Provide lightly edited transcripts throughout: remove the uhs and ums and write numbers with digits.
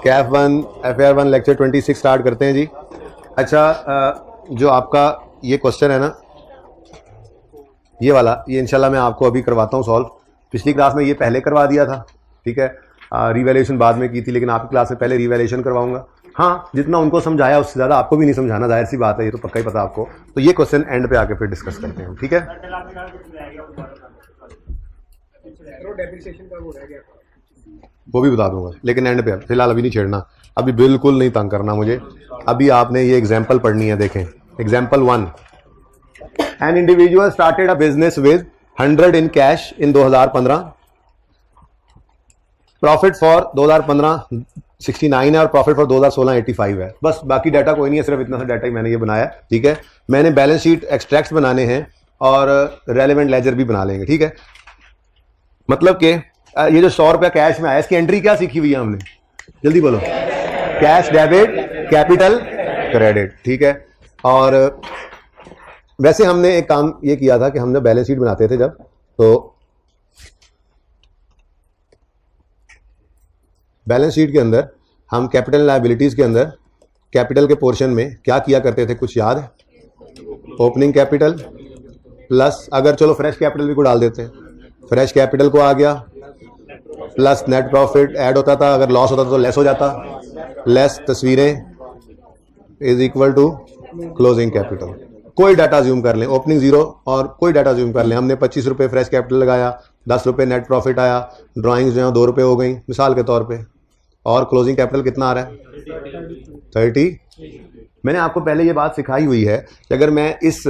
Kaif 1 FAR 1 lecture 26 start करते हैं जी। अच्छा, जो आपका ये क्वेश्चन है ना, ये वाला, ये इंशाल्लाह मैं आपको अभी करवाता हूँ सॉल्व। पिछली क्लास में ये पहले करवा दिया था, ठीक है, रिवैल्यूएशन बाद में की थी, लेकिन आपकी क्लास में पहले रिवैल्यूएशन करवाऊंगा। हाँ, जितना उनको समझाया उससे ज़्यादा आपको भी नहीं समझाना, जाहिर सी बात है, ये तो पक्का ही पता आपको। तो ये क्वेश्चन एंड पे आके फिर डिस्कस करते हैं, ठीक है। वो भी बता दूंगा, लेकिन एंड पे, फिलहाल अभी नहीं छेड़ना, अभी बिल्कुल नहीं तंग करना मुझे। अभी आपने ये एग्जाम्पल पढ़नी है, देखें example 1। An individual started a business with 100 in cash in 2015। Profit for 2015 69 है और प्रॉफिट फॉर 2016 85 है। बस बाकी डाटा कोई नहीं है, सिर्फ इतना सा डाटा ही मैंने ये बनाया, ठीक है। मैंने बैलेंस शीट एक्सट्रैक्ट्स बनाने हैं और रेलेवेंट लेजर भी बना लेंगे, ठीक है। मतलब कि ये जो 100 रुपया कैश में आया, इसकी एंट्री क्या सीखी हुई है हमने, जल्दी बोलो। कैश डेबिट, कैपिटल क्रेडिट, ठीक है। और वैसे हमने एक काम ये किया था कि हमने बैलेंस शीट बनाते थे जब, तो बैलेंस शीट के अंदर हम कैपिटल लायबिलिटीज के अंदर कैपिटल के पोर्शन में क्या किया करते थे, कुछ याद है? ओपनिंग कैपिटल प्लस, अगर चलो फ्रेश कैपिटल भी को डाल देते हैं, फ्रेश कैपिटल को आ गया प्लस नेट प्रॉफिट ऐड होता था, अगर लॉस होता था तो लेस हो जाता, लेस तस्वीरें is equal to closing capital. कोई डाटा ज्यूम कर लें, ओपनिंग 0 और कोई डाटा ज्यूम कर लें। हमने 25 रुपये फ्रेश कैपिटल लगाया, 10 रुपये नेट प्रॉफिट आया, ड्राइंग्स जो है 2 रुपये हो गई मिसाल के तौर पे, और क्लोजिंग कैपिटल कितना आ रहा है 30। मैंने आपको पहले ये बात सिखाई हुई है कि अगर मैं इस,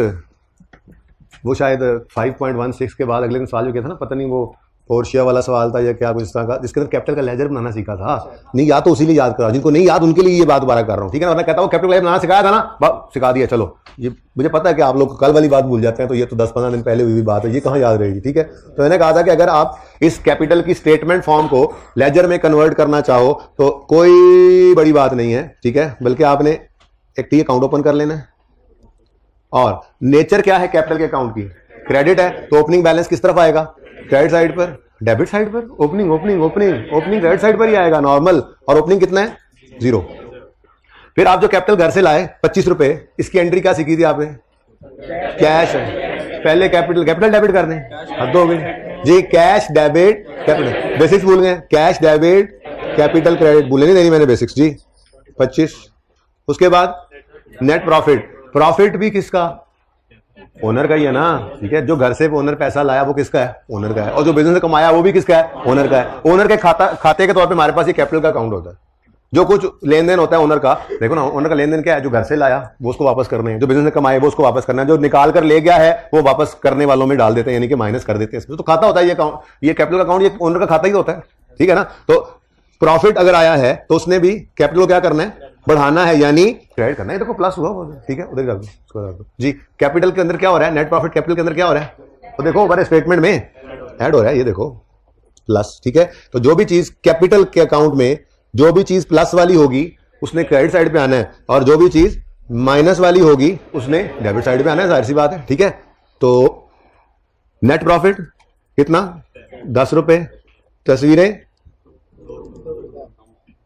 वो शायद 5.16 के बाद अगले दिन सवाल जो किया था ना, पता नहीं वो पोर्शिया वाला सवाल था या क्या कुछ इस तरह का, जिसके अंदर कैपिटल का लेजर बनाना सीखा था। नहीं याद तो उसी लिए याद करा, जिनको नहीं याद उनके लिए ये बात दोबारा कर रहा हूँ, ठीक है ना। मैं कहता हूँ कैपिटल लेजर बनाना सिखाया था ना, सिखा दिया, चलो। ये मुझे पता है कि आप लोग कल वाली बात भूल जाते हैं, तो ये तो 10-15 दिन पहले हुई बात है, ये कहाँ याद रहेगी, ठीक है। तो मैंने कहा था कि अगर आप इस कैपिटल की स्टेटमेंट फॉर्म को लेजर में कन्वर्ट करना चाहो तो कोई बड़ी बात नहीं है, ठीक है, बल्कि आपने एक टी अकाउंट ओपन कर लेना है। और नेचर क्या है कैपिटल के अकाउंट की, क्रेडिट है, तो ओपनिंग बैलेंस किस तरफ आएगा, क्रेडिट साइड पर, डेबिट साइड पर, opening opening opening opening credit side पर ही आएगा नॉर्मल, और ओपनिंग कितना है 0। फिर आप जो कैपिटल घर से लाए 25 रुपए, इसकी एंट्री क्या सीखी थी आपने, कैश है, पहले कैपिटल डेबिट कर दें, हद हो गई जी। कैश डेबिट कैपिटल, बेसिक्स भूल गए, कैश डेबिट कैपिटल क्रेडिट भूले नहीं, मैंने बेसिक्स जी 25। उसके बाद नेट प्रॉफिट, प्रॉफिट भी किसका, ओनर का ही है ना, ठीक है। जो घर से ओनर पैसा लाया वो किसका है, ओनर का है, और जो बिजनेस से कमाया वो भी किसका है, ओनर का है। ओनर के खाते के तौर पे हमारे पास ये कैपिटल का अकाउंट होता है। जो कुछ लेन देन होता है ओनर का, देखो ना, ओनर का लेन देन क्या है, जो घर से लाया वो उसको वापस करने हैं, जो बिजनेस से कमाया वो उसको वापस करना है, जो निकाल कर ले गया है वो वापस करने वालों में डाल देते हैं, यानी कि माइनस कर देते हैं इसमें। तो खाता होता है ये अकाउंट, ये कैपिटल का अकाउंट, ये ओनर का खाता ही होता है, ठीक है ना। तो प्रॉफिट अगर आया है तो उसने भी कैपिटल को क्या करना है, बढ़ाना है, यानी क्रेडिट करना है। देखो प्लस हुआ, ठीक है, उधर दो जी। कैपिटल के अंदर क्या हो रहा है, नेट प्रॉफिट कैपिटल के अंदर क्या हो रहा है, तो देखो हमारे स्टेटमेंट में ऐड हो रहा है, ये देखो प्लस, ठीक है। तो जो भी चीज कैपिटल के अकाउंट में, जो भी चीज प्लस वाली होगी उसने क्रेडिट साइड पे आना है, और जो भी चीज माइनस वाली होगी उसने डेबिट साइड पे आना है, जाहिर सी बात है, ठीक है। तो नेट प्रॉफिट कितना 10 रुपए, तस्वीरें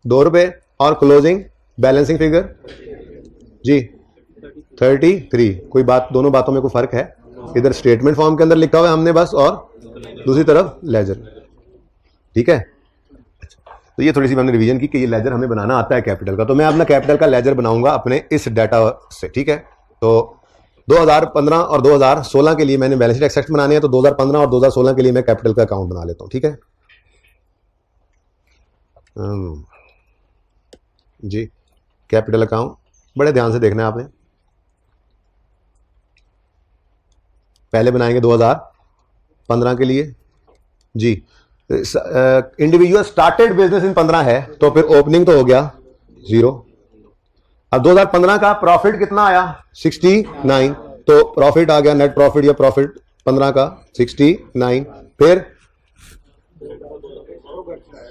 2 रुपए, और क्लोजिंग बैलेंसिंग फिगर जी 33। कोई बात, दोनों बातों में कोई फर्क है, इधर स्टेटमेंट फॉर्म के अंदर लिखा हुआ है हमने बस, और दूसरी तरफ लेजर, ठीक है। तो ये थोड़ी सी हमने रिवीजन की कि ये लेजर हमें बनाना आता है कैपिटल का। तो मैं अपना कैपिटल का लेजर बनाऊंगा अपने इस डाटा से, ठीक है। तो 2015 और 2016 के लिए मैंने बैलेंस शीट एक्सट्रैक्ट बनाने हैं, तो 2015 और 2016 के लिए मैं कैपिटल का अकाउंट बना लेता हूं, ठीक है जी। कैपिटल अकाउंट बड़े ध्यान से देखना है आपने, पहले बनाएंगे 2015 के लिए जी। इंडिविजुअल स्टार्टेड बिजनेस इन 15 है, तो फिर ओपनिंग तो हो गया 0। अब 2015 का प्रॉफिट कितना आया 69, तो प्रॉफिट आ गया, नेट प्रॉफिट या प्रॉफिट 15 का 69। फिर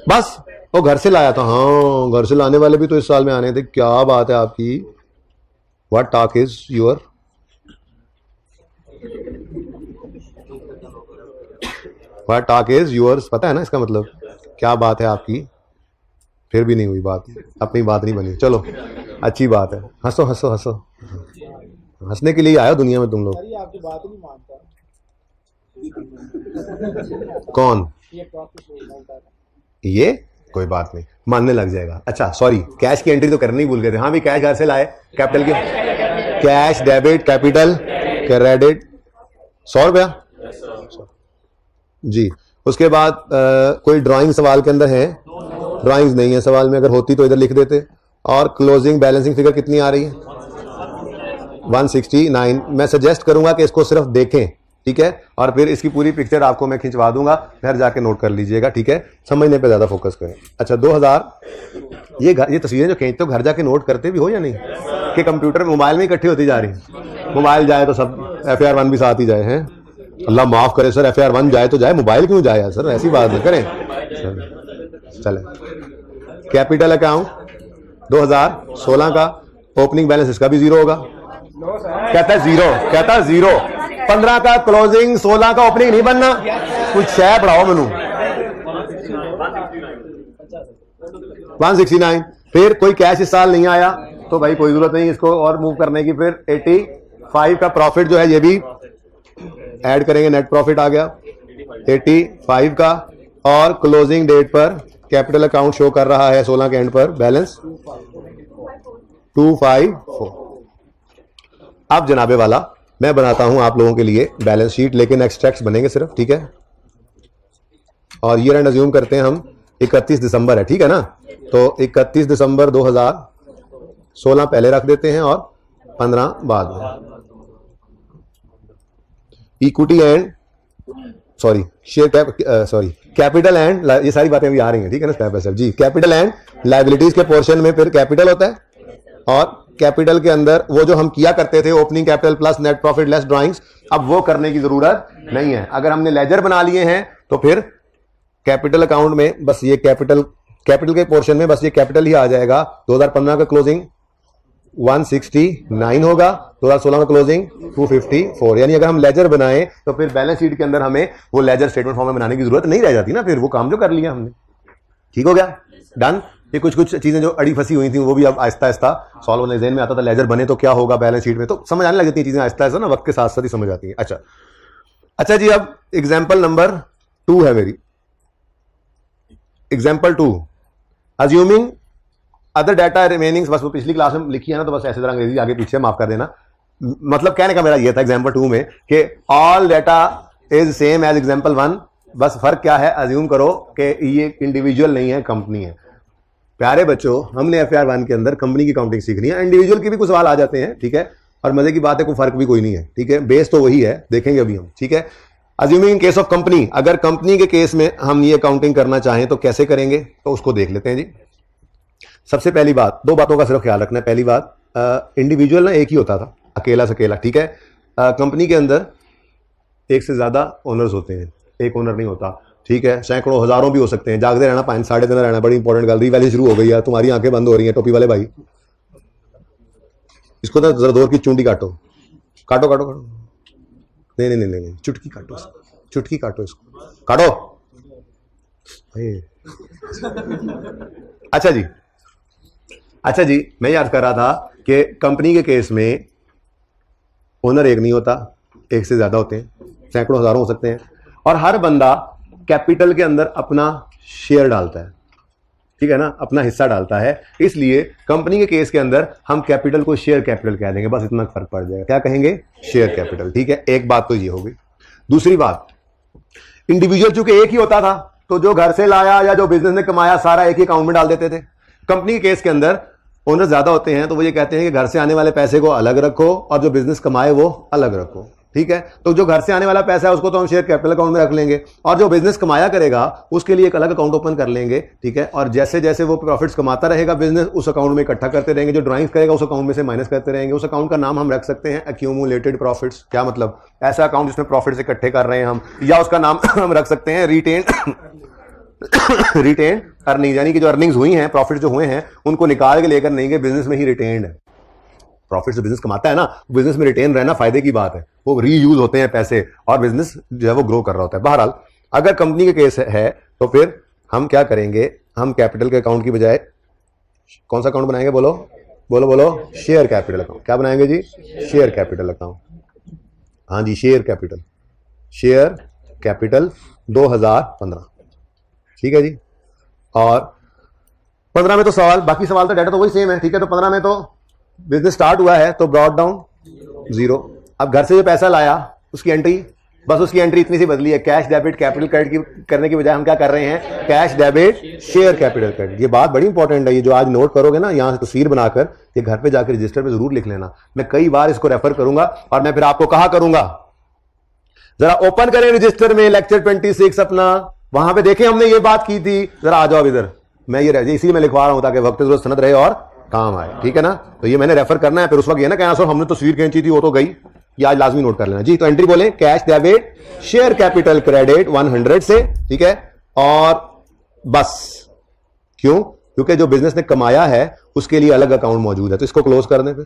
बस वो घर से लाया था, हाँ घर से लाने वाले भी तो इस साल में आने थे, क्या बात है आपकी, what talk is your, what talk is yours, पता है ना इसका मतलब, क्या बात है आपकी। फिर भी नहीं हुई बात, अपनी बात नहीं बनी। चलो अच्छी बात है, हंसो हंसो हंसो, हंसने के लिए आयो दुनिया में तुम लोग। आपकी बात नहीं मानता कौन? ये कोई बात नहीं, मानने लग जाएगा। अच्छा सॉरी, कैश की एंट्री तो करनी ही भूल गए थे। हाँ भी कैश घर से लाए, कैपिटल की कैश डेबिट कैपिटल क्रेडिट 100 रुपया जी। उसके बाद कोई ड्राइंग सवाल के अंदर है? ड्राइंग्स नहीं है सवाल में, अगर होती तो इधर लिख देते। और क्लोजिंग बैलेंसिंग फिगर कितनी आ रही है? 169। मैं सजेस्ट करूंगा कि इसको सिर्फ देखें, ठीक है, और फिर इसकी पूरी पिक्चर आपको मैं खिंचवा दूंगा, घर जाके नोट कर लीजिएगा, ठीक है, समझने पे ज्यादा फोकस करें। अच्छा 2000, ये तस्वीरें जो खींचते हो घर जाके नोट करते भी हो या नहीं, कि कंप्यूटर मोबाइल में इकट्ठी होती जा रही? मोबाइल जाए तो सब FAR 1 भी साथ ही जाए हैं। अल्लाह माफ करे सर, FAR 1 जाए तो जाए, मोबाइल क्यों जाए सर, ऐसी बात न करें। चले, कैपिटल अकाउंट 2016 का ओपनिंग बैलेंस इसका भी 0 होगा। कहता है 0, कहता है 0। 15 का क्लोजिंग, 16 का ओपनिंग नहीं बनना। कुछ शय पढ़ाओ मनु। 169। फिर कोई कैश इस साल नहीं आया तो भाई कोई जरूरत नहीं इसको और मूव करने की। फिर 85 का प्रॉफिट जो है ये भी ऐड करेंगे, नेट प्रॉफिट आ गया 85 का। और क्लोजिंग डेट पर कैपिटल अकाउंट शो कर रहा है 16 के एंड पर बैलेंस 254। अब जनाबे वाला मैं बनाता हूं आप लोगों के लिए बैलेंस शीट, लेकिन एक्सट्रैक्ट्स बनेंगे सिर्फ, ठीक है। और ईयर एंड अज्यूम करते हैं हम 31 दिसंबर है, ठीक है ना। तो 31 दिसंबर 2016 पहले रख देते हैं और 15 बाद में। Equity and sorry capital and, ये सारी बातें अभी आ रही हैं, ठीक है ना स्टेप बाय स्टेप जी। कैपिटल एंड लायबिलिटीज के पोर्शन में फिर कैपिटल होता है, और कैपिटल के अंदर वो जो हम किया करते थे opening capital plus net profit less drawings, अब वो करने की जरूरत नहीं है। अगर हमने लेजर बना लिए हैं तो फिर कैपिटल अकाउंट में बस ये कैपिटल के पोर्शन में बस ये कैपिटल ही आ जाएगा। 2015 का क्लोजिंग 169 होगा, 2016 का क्लोजिंग 254। यानी अगर हम लेजर बनाएं तो फिर बैलेंस शीट के अंदर हमें वो लेजर स्टेटमेंट फॉर्म में बनाने की जरूरत नहीं रह जाती ना, फिर वो काम जो कर लिया हमने, ठीक हो गया, डन। ये कुछ चीजें जो अड़ी फंसी हुई थी वो भी अब आहिस्ता आहिस्ता सॉल्व होने ज़हन में आता था। लेजर बने तो क्या होगा बैलेंस शीट में, तो समझ आने लग जाती है चीजें आहिस्ता आहिस्ता ना, वक्त के साथ साथ ही समझ आती है। अच्छा जी, अब एग्जाम्पल नंबर 2 है मेरी। Example 2, assuming other data remaining, बस वो पिछली क्लास में लिखी है ना, तो बस ऐसे तरह अंग्रेजी आगे पीछे माफ कर देना। मतलब कहने का मेरा ये था एग्जाम्पल 2 में कि all data is same as example 1, बस फर्क क्या है, अज्यूम करो कि ये इंडिविजुअल नहीं है, कंपनी है। प्यारे बच्चों, हमने FAR 1 के अंदर कंपनी की काउंटिंग सीखनी है, इंडिविजुअल की भी कुछ सवाल आ जाते हैं, ठीक है, और मजे की बात है कोई फर्क भी कोई नहीं है, ठीक है, बेस तो वही है, देखेंगे अभी हम, ठीक है। Assuming in case of company, अगर कंपनी के केस में हम ये काउंटिंग करना चाहें तो कैसे करेंगे, तो उसको देख लेते हैं जी। सबसे पहली बात, 2 बातों का सिर्फ ख्याल रखना है। पहली बात, इंडिविजुअल ना एक ही होता था, अकेला से अकेला, ठीक है। कंपनी के अंदर एक से ज्यादा ओनर्स होते हैं, एक ओनर नहीं होता, ठीक है, सैकड़ों हजारों भी हो सकते हैं। जागते रहना, 5-6.5 दिन रहना, बड़ी इंपॉर्टेंट गल। रीवैल्यू शुरू हो गई है, तुम्हारी आंखें बंद हो रही हैं टोपी वाले भाई, इसको ना जरा जोर की चूंडी काटो, काटो काटो काटो, नहीं, चुटकी काटो, चुटकी काटो, इसको काटो। अच्छा जी, मैं याद कर रहा था कि कंपनी के केस में ओनर एक नहीं होता, एक से ज्यादा होते हैं, सैकड़ों हजारों हो सकते हैं, और हर बंदा कैपिटल के अंदर अपना शेयर डालता है, ठीक है ना, अपना हिस्सा डालता है। इसलिए कंपनी के केस के अंदर हम कैपिटल को शेयर कैपिटल कह देंगे, बस इतना फर्क पड़ जाएगा, क्या कहेंगे, शेयर कैपिटल, ठीक है। एक बात तो ये हो गई। दूसरी बात, इंडिविजुअल चूंकि एक ही होता था तो जो घर से लाया या जो बिजनेस ने कमाया सारा एक ही अकाउंट में डाल देते थे। कंपनी के केस के अंदर ओनर ज्यादा होते हैं तो वो ये कहते हैं कि घर से आने वाले पैसे को अलग रखो और जो बिजनेस कमाए वो अलग रखो, ठीक है। तो जो घर से आने वाला पैसा है उसको तो हम शेयर कैपिटल अकाउंट में रख लेंगे, और जो बिजनेस कमाया करेगा उसके लिए एक अलग अकाउंट ओपन कर लेंगे, ठीक है। और जैसे जैसे वो प्रॉफिट्स कमाता रहेगा बिजनेस, उस अकाउंट में इकट्ठा करते रहेंगे, जो ड्राइंग्स करेगा उस अकाउंट में से माइनस करते रहेंगे। उस अकाउंट का नाम हम रख सकते हैं एक्यूमुलेटेड प्रॉफिट्स। क्या मतलब, ऐसा अकाउंट जिसमें प्रॉफिट्स इकट्ठे कर रहे हैं हम, या उसका नाम हम रख सकते हैं रिटेन अर्निंग, यानी कि जो अर्निंग्स हुई हैं, प्रॉफिट जो हुए हैं उनको निकाल के लेकर नहीं गए, बिजनेस में ही रिटेन्ड है। प्रॉफिट से बिजनेस कमाता है ना, बिजनेस में रिटेन रहना फायदे की बात है, वो रीयूज होते हैं पैसे और बिजनेस जो है वो ग्रो कर रहा होता है। बहरहाल अगर कंपनी के केस है तो फिर हम क्या करेंगे, हम कैपिटल के अकाउंट की बजाय कौन सा अकाउंट बनाएंगे? बोलो बोलो बोलो, शेयर कैपिटल अकाउंट। क्या बनाएंगे जी? Share capital account. हाँ जी, शेयर कैपिटल 2015। ठीक है जी। और 15 में तो सवाल, बाकी सवाल तो डाटा तो वही सेम है। ठीक है, तो 15 में तो बिजनेस स्टार्ट हुआ है तो ब्रॉट डाउन 0। अब घर से जो पैसा लाया उसकी एंट्री, बस उसकी एंट्री इतनी सी बदली है, कैश डेबिट कैपिटल क्रेडिट की करने की बजाय हम क्या कर रहे हैं? Cash debit share capital credit. ये बात बड़ी इंपॉर्टेंट है, ये जो आज नोट करोगे ना यहां से तस्वीर बनाकर, ये घर पे जाकर रजिस्टर पे जरूर लिख लेना। मैं कई बार इसको रेफर करूंगा और मैं फिर आपको कहा करूंगा जरा ओपन करें रजिस्टर में लेक्चर 26 अपना, वहां पे देखें हमने ये बात की थी, जरा आ जाओ इधर। मैं ये इसी में लिखवा रहा हूं ताकि वक्त जरूरत सनद रहे और काम आए। ठीक है ना, तो ये मैंने रेफर करना है। फिर उस वक्त ये ना कहना सर हमने तस्वीर खींची थी वो तो गई, ये आज लाजमी नोट कर लेना जी। तो एंट्री बोले cash debit share capital credit 100 से। ठीक है, और बस क्यों? क्योंकि जो बिजनेस ने कमाया है उसके लिए अलग अकाउंट मौजूद है, तो इसको क्लोज कर दें। फिर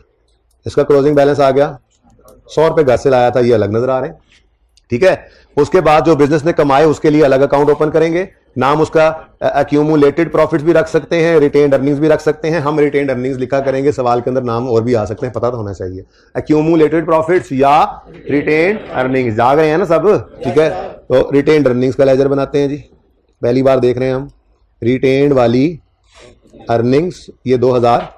इसका क्लोजिंग बैलेंस आ गया, 100 रुपए घर से लाया था, ये अलग नजर आ रहे हैं। ठीक है, उसके बाद जो बिजनेस ने कमाए उसके लिए अलग अकाउंट ओपन करेंगे। नाम उसका एक्यूमुलेटेड प्रॉफिट्स भी रख सकते हैं, रिटेन्ड अर्निंग्स भी रख सकते हैं। हम रिटेन्ड अर्निंग्स लिखा करेंगे, सवाल के अंदर नाम और भी आ सकते हैं, पता तो होना चाहिए। एक्यूमुलेटेड प्रॉफिट्स या रिटेन्ड अर्निंग्स, जाग रहे हैं ना सब? ठीक है, तो रिटेन्ड अर्निंग्स का लेजर बनाते हैं जी। पहली बार देख रहे हैं हम रिटेन्ड वाली अर्निंग्स, ये 2000।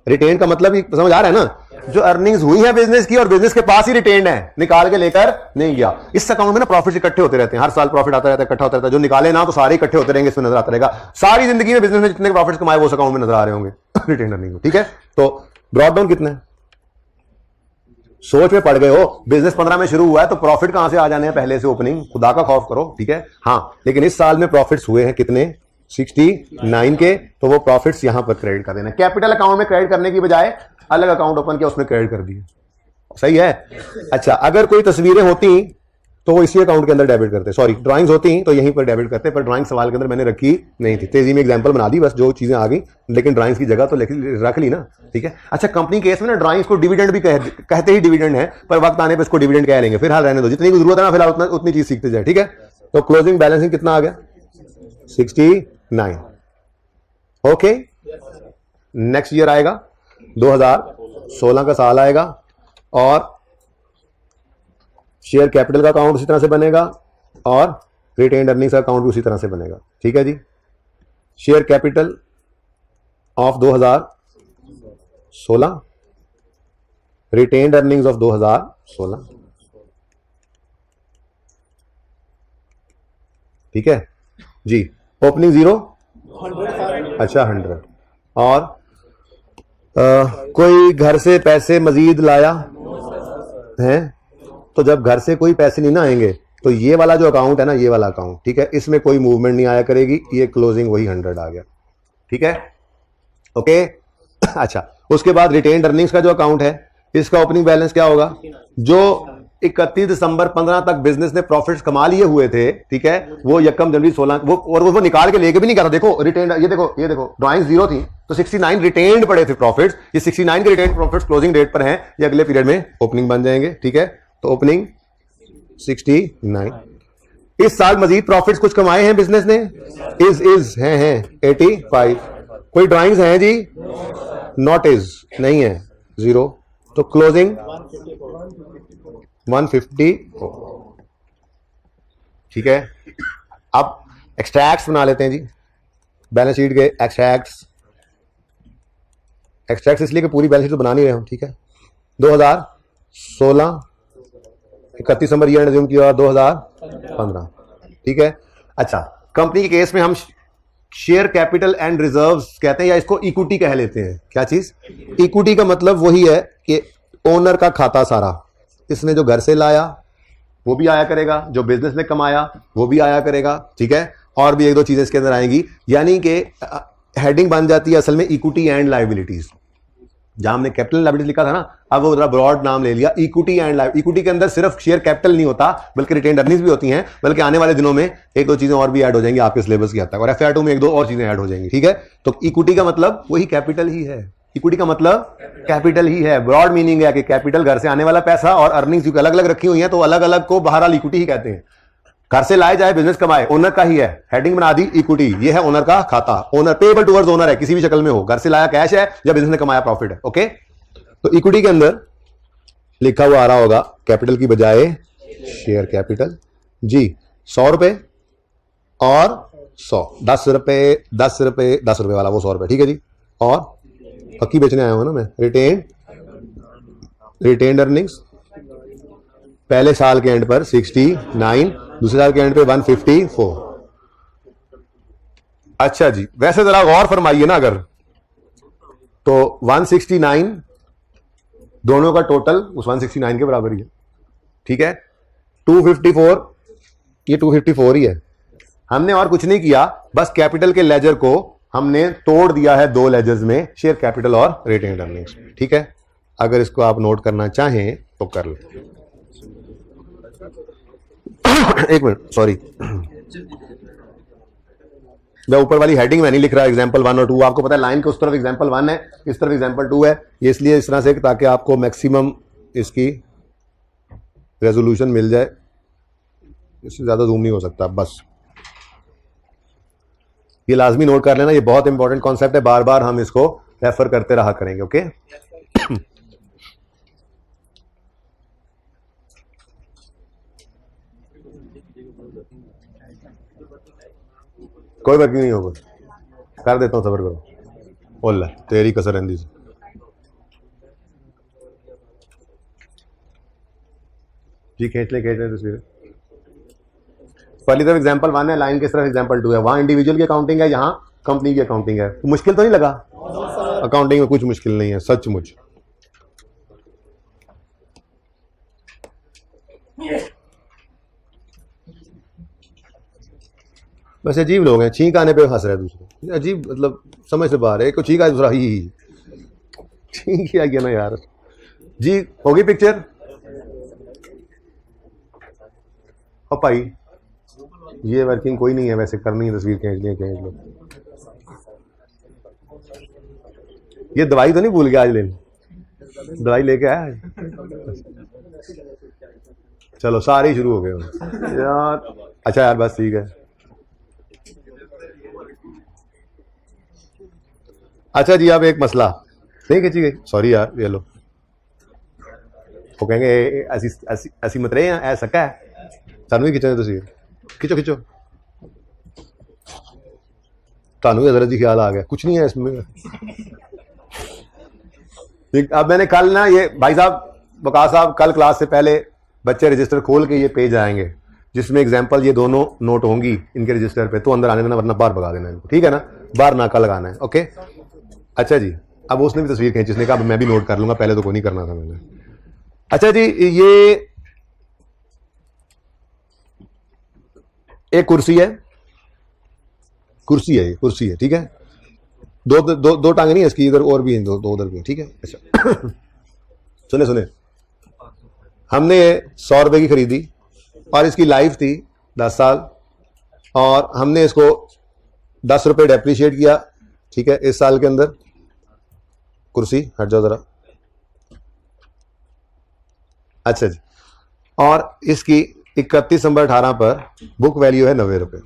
रिटेन्ड का मतलब ही समझ आ रहा है ना, जो अर्निंग्स हुई है बिजनेस की और बिजनेस के पास ही रिटेन्ड है, निकाल के लेकर नहीं गया। इस अकाउंट में ना प्रॉफिट इकट्ठे होते रहते हैं, हर साल प्रॉफिट आता रहता है, इकट्ठा होता रहता है। जो निकाले ना तो सारे इकट्ठे होते रहेंगे, इसमें नजर आता रहेगा। सारी जिंदगी में बिजनेस में जितने प्रॉफिट कमाए वो उस अकाउंट में नजर आ रहे होंगे रिटेन्ड अर्निंग में। ठीक है, तो ब्रॉट डाउन कितना है? सोच में पड़ गए हो, बिजनेस 15 में शुरू हुआ है तो प्रॉफिट कहां से आ जाने हैं पहले से? ओपनिंग, खुदा का खौफ करो। ठीक है, हाँ, लेकिन इस साल में प्रॉफिट्स हुए हैं कितने? 69 के, तो वो प्रॉफिट्स यहां पर क्रेडिट कर देना। कैपिटल अकाउंट में क्रेडिट करने की बजाय अलग अकाउंट ओपन किया, उसमें क्रेडिट कर दिए। सही है? अच्छा, अगर कोई तस्वीरें होती तो वो इसी अकाउंट के अंदर डेबिट करते, सॉरी ड्राइंग्स होती तो यहीं पर डेबिट करते, पर ड्राइंग सवाल के अंदर मैंने रखी नहीं थी, तेजी में एग्जांपल बना दी बस, जो चीजें आ गई, लेकिन ड्राइंग्स की जगह तो रख ली ना। ठीक है, अच्छा, कंपनी केस में ना ड्राइंग्स को डिविडेंड भी कहते ही डिविडेंड है, पर वक्त आने पर इसको डिविडेंड कह लेंगे। फिलहाल रहने दो, जितनी जरूरत है ना फिलहाल उतनी चीज सीखते जाए। ठीक है, तो क्लोजिंग बैलेंसिंग कितना आ गया? 69। ओके, नेक्स्ट ईयर आएगा 2016 का साल आएगा और शेयर कैपिटल का अकाउंट उसी तरह से बनेगा और रिटेन्ड अर्निंग्स का अकाउंट भी उसी तरह से बनेगा। ठीक है जी, share capital of 2016, retained earnings of 2016। ठीक है जी, ओपनिंग 0, अच्छा 100, और कोई घर से पैसे मजीद लाया है, तो जब घर से कोई पैसे नहीं ना आएंगे तो ये वाला जो अकाउंट है ना, ये वाला अकाउंट, ठीक है, इसमें कोई मूवमेंट नहीं आया करेगी, ये क्लोजिंग वही 100 आ गया। ठीक है, ओके। अच्छा, उसके बाद रिटेन्ड अर्निंग्स का जो अकाउंट है, इसका ओपनिंग बैलेंस क्या होगा? जो 31 दिसंबर 15 तक बिजनेस ने प्रॉफिट्स कमा लिए हुए थे, ठीक है, वो 1 जनवरी 16 वो निकाल के लेके भी नहीं कर रहा। देखो रिटेन्ड, ये देखो ड्राइंग 0 थी तो 69 रिटेन्ड पड़े थे प्रॉफिट्स, ये 69 के रिटेन्ड प्रॉफिट्स क्लोजिंग डेट पर हैं, ये अगले पीरियड में ओपनिंग बन जाएंगे। ठीक है, तो ओपनिंग 69। इस साल मजीद प्रॉफिट्स कुछ कमाए हैं बिजनेस ने, इज हैं 85। कोई ड्राइंग्स हैं जी? नॉट इज, नहीं है, 0, तो क्लोजिंग 150। ठीक है, अब एक्सट्रैक्ट्स बना लेते हैं जी, बैलेंस शीट के एक्सट्रैक्ट्स इसलिए कि पूरी बैलेंस शीट तो बना नहीं रहे हम। ठीक है, 2016 31 दिसंबर ईयर रिज्यूम किया 2015। ठीक है, अच्छा, कंपनी के केस में हम शेयर कैपिटल एंड रिजर्व्स कहते हैं, या इसको इक्विटी कह लेते हैं। क्या चीज? इक्विटी का मतलब वही है कि ओनर का खाता सारा, इसने जो घर से लाया वो भी आया करेगा, जो बिजनेस ने कमाया वो भी आया करेगा। ठीक है, और भी 1-2 चीजें इसके अंदर आएंगी, यानी कि हेडिंग बन जाती है असल में इक्विटी एंड लायबिलिटीज। जहां हमने कैपिटल लायबिलिटीज लिखा था ना, अब वो ब्रॉड नाम ले लिया इक्विटी एंड लायबिलिटी। इक्विटी के अंदर सिर्फ शेयर कैपिटल नहीं होता, बल्कि रिटेन्ड अर्निंग्स भी होती हैं, बल्कि आने वाले दिनों में 1-2 चीजें और भी ऐड हो जाएंगी आपके सिलेबस की हद तक, और FR2 में 1-2 और चीजें ऐड हो जाएंगी। ठीक है, तो इक्विटी का मतलब वही कैपिटल ही है, इक्विटी का मतलब कैपिटल ही है। ब्रॉड मीनिंग है कि कैपिटल घर से आने वाला पैसा और अर्निंग्स अलग अलग रखी हुई हैं, तो अलग अलग को बहरहाल इक्विटी ही कहते हैं। घर से लाए जाए बिजनेस कमाए, ओनर का ही है, हेडिंग बना दी इक्विटी, ये है ओनर का खाता, ओनर पेएबल टुवर्ड्स ओनर है, किसी भी शक्ल में हो, घर से लाया कैश है या बिजनेस ने कमाया प्रॉफिट है। ओके, तो इक्विटी के अंदर लिखा हुआ आ रहा होगा कैपिटल की बजाय शेयर कैपिटल जी, 100 रुपए और 100, 10 रुपए 10 रुपए 10 रुपए वाला वो 100 रुपए, ठीक है जी। और पक्की बेचने आया हूं ना मैं, रिटेन्ड अर्निंग्स पहले साल के एंड पर 69, दूसरे साल के एंड पे 154। अच्छा जी, वैसे जरा गौर फरमाइए ना, अगर तो 169 दोनों का टोटल उस 169 के बराबर ही है, ठीक है। 254 ये 254 ही है। हमने और कुछ नहीं किया, बस कैपिटल के लेजर को हमने तोड़ दिया है दो लेजर्स में, शेयर कैपिटल और रिटेन्ड अर्निंग्स, ठीक है। अगर इसको आप नोट करना चाहें तो कर लें। एक मिनट, सॉरी, मैं ऊपर वाली हेडिंग में नहीं लिख रहा एग्जांपल 1 और 2, आपको पता है लाइन के उस तरफ एग्जांपल 1 है, इस तरफ एग्जांपल 2 है, ये इसलिए इस तरह से ताकि आपको मैक्सिमम इसकी रेजोल्यूशन मिल जाए, इससे ज्यादा जूम नहीं हो सकता। बस ये लाजमी नोट कर लेना, ये बहुत इंपॉर्टेंट कॉन्सेप्ट है, बार बार हम इसको रेफर करते रहा करेंगे। ओके, कोई वर्किंग नहीं होगा, कर देता हूं, सबर करो। ओला तेरी कसर रही से जी, खींच ले तस्वीर। पहली तरफ एग्जांपल 1 है, लाइन की तरफ एग्जांपल 2 है, वहां इंडिविजुअल की अकाउंटिंग है, यहां कंपनी की अकाउंटिंग है। तो मुश्किल तो नहीं लगा? अकाउंटिंग में कुछ मुश्किल नहीं है सचमुच। बस अजीब लोग हैं, छींक आने पे हंस रहे दूसरे, अजीब, मतलब समझ से बाहर है। छींक आए दूसरा ही छींक आ गया ना यार जी। होगी पिक्चर और भाई, ये वर्किंग कोई नहीं है वैसे, करनी है तस्वीर, खींच लो। ये दवाई तो नहीं भूल गया आज लेने? दवाई लेके आया? चलो सारे ही शुरू हो गए यार। अच्छा यार, बस ठीक है। अच्छा जी, अब एक मसला नहीं खींची गई, सॉरी यार, ये लो। वो कहेंगे ऐसी मत रहे हैं, ऐसा क्या है, सानू ही खिंचने तस्वीर, खिंचो खिंचो। सानू हजरत जी ख्याल आ गया, कुछ नहीं है इसमें। अब मैंने कल ना, ये भाई साहब वकास साहब, कल क्लास से पहले बच्चे रजिस्टर खोल के ये पेज आएंगे जिसमें एग्जाम्पल ये दोनों नोट होंगी इनके रजिस्टर पे, तो अंदर आने देना, वरना बाहर भगा देना इनको, ठीक है ना, बाहर नाका लगाना है। ओके, अच्छा जी। अब उसने भी तस्वीर खींची, उसने कहा मैं भी नोट कर लूंगा, पहले तो कोई नहीं करना था मैंने। अच्छा जी, ये एक कुर्सी है, ये कुर्सी है, ठीक है। दो टांगे नहीं है इसकी, इधर और भी हैं, दो उधर भी, ठीक है। अच्छा सुने, हमने 100 रुपए की खरीदी और इसकी लाइफ थी 10 साल, और हमने इसको 10 रुपए डेप्रिशिएट किया, ठीक है, इस साल के अंदर। कुर्सी हट जाओ जरा। अच्छा जी, और इसकी 31 नवंबर 18 पर बुक वैल्यू है 90 रुपए।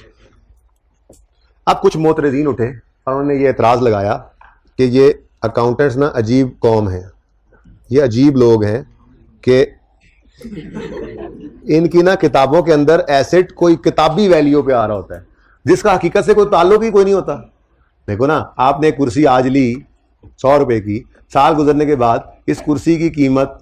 अब कुछ मोतरजीन उठे और उन्होंने ये एतराज लगाया कि ये अकाउंटेंट्स ना अजीब कौम है, ये अजीब लोग हैं कि इनकी ना किताबों के अंदर एसेट कोई किताबी वैल्यू पे आ रहा होता है जिसका हकीकत से कोई ताल्लुक ही कोई नहीं होता। देखो ना, आपने एक कुर्सी आज ली 100 रुपए की, साल गुजरने के बाद इस कुर्सी की कीमत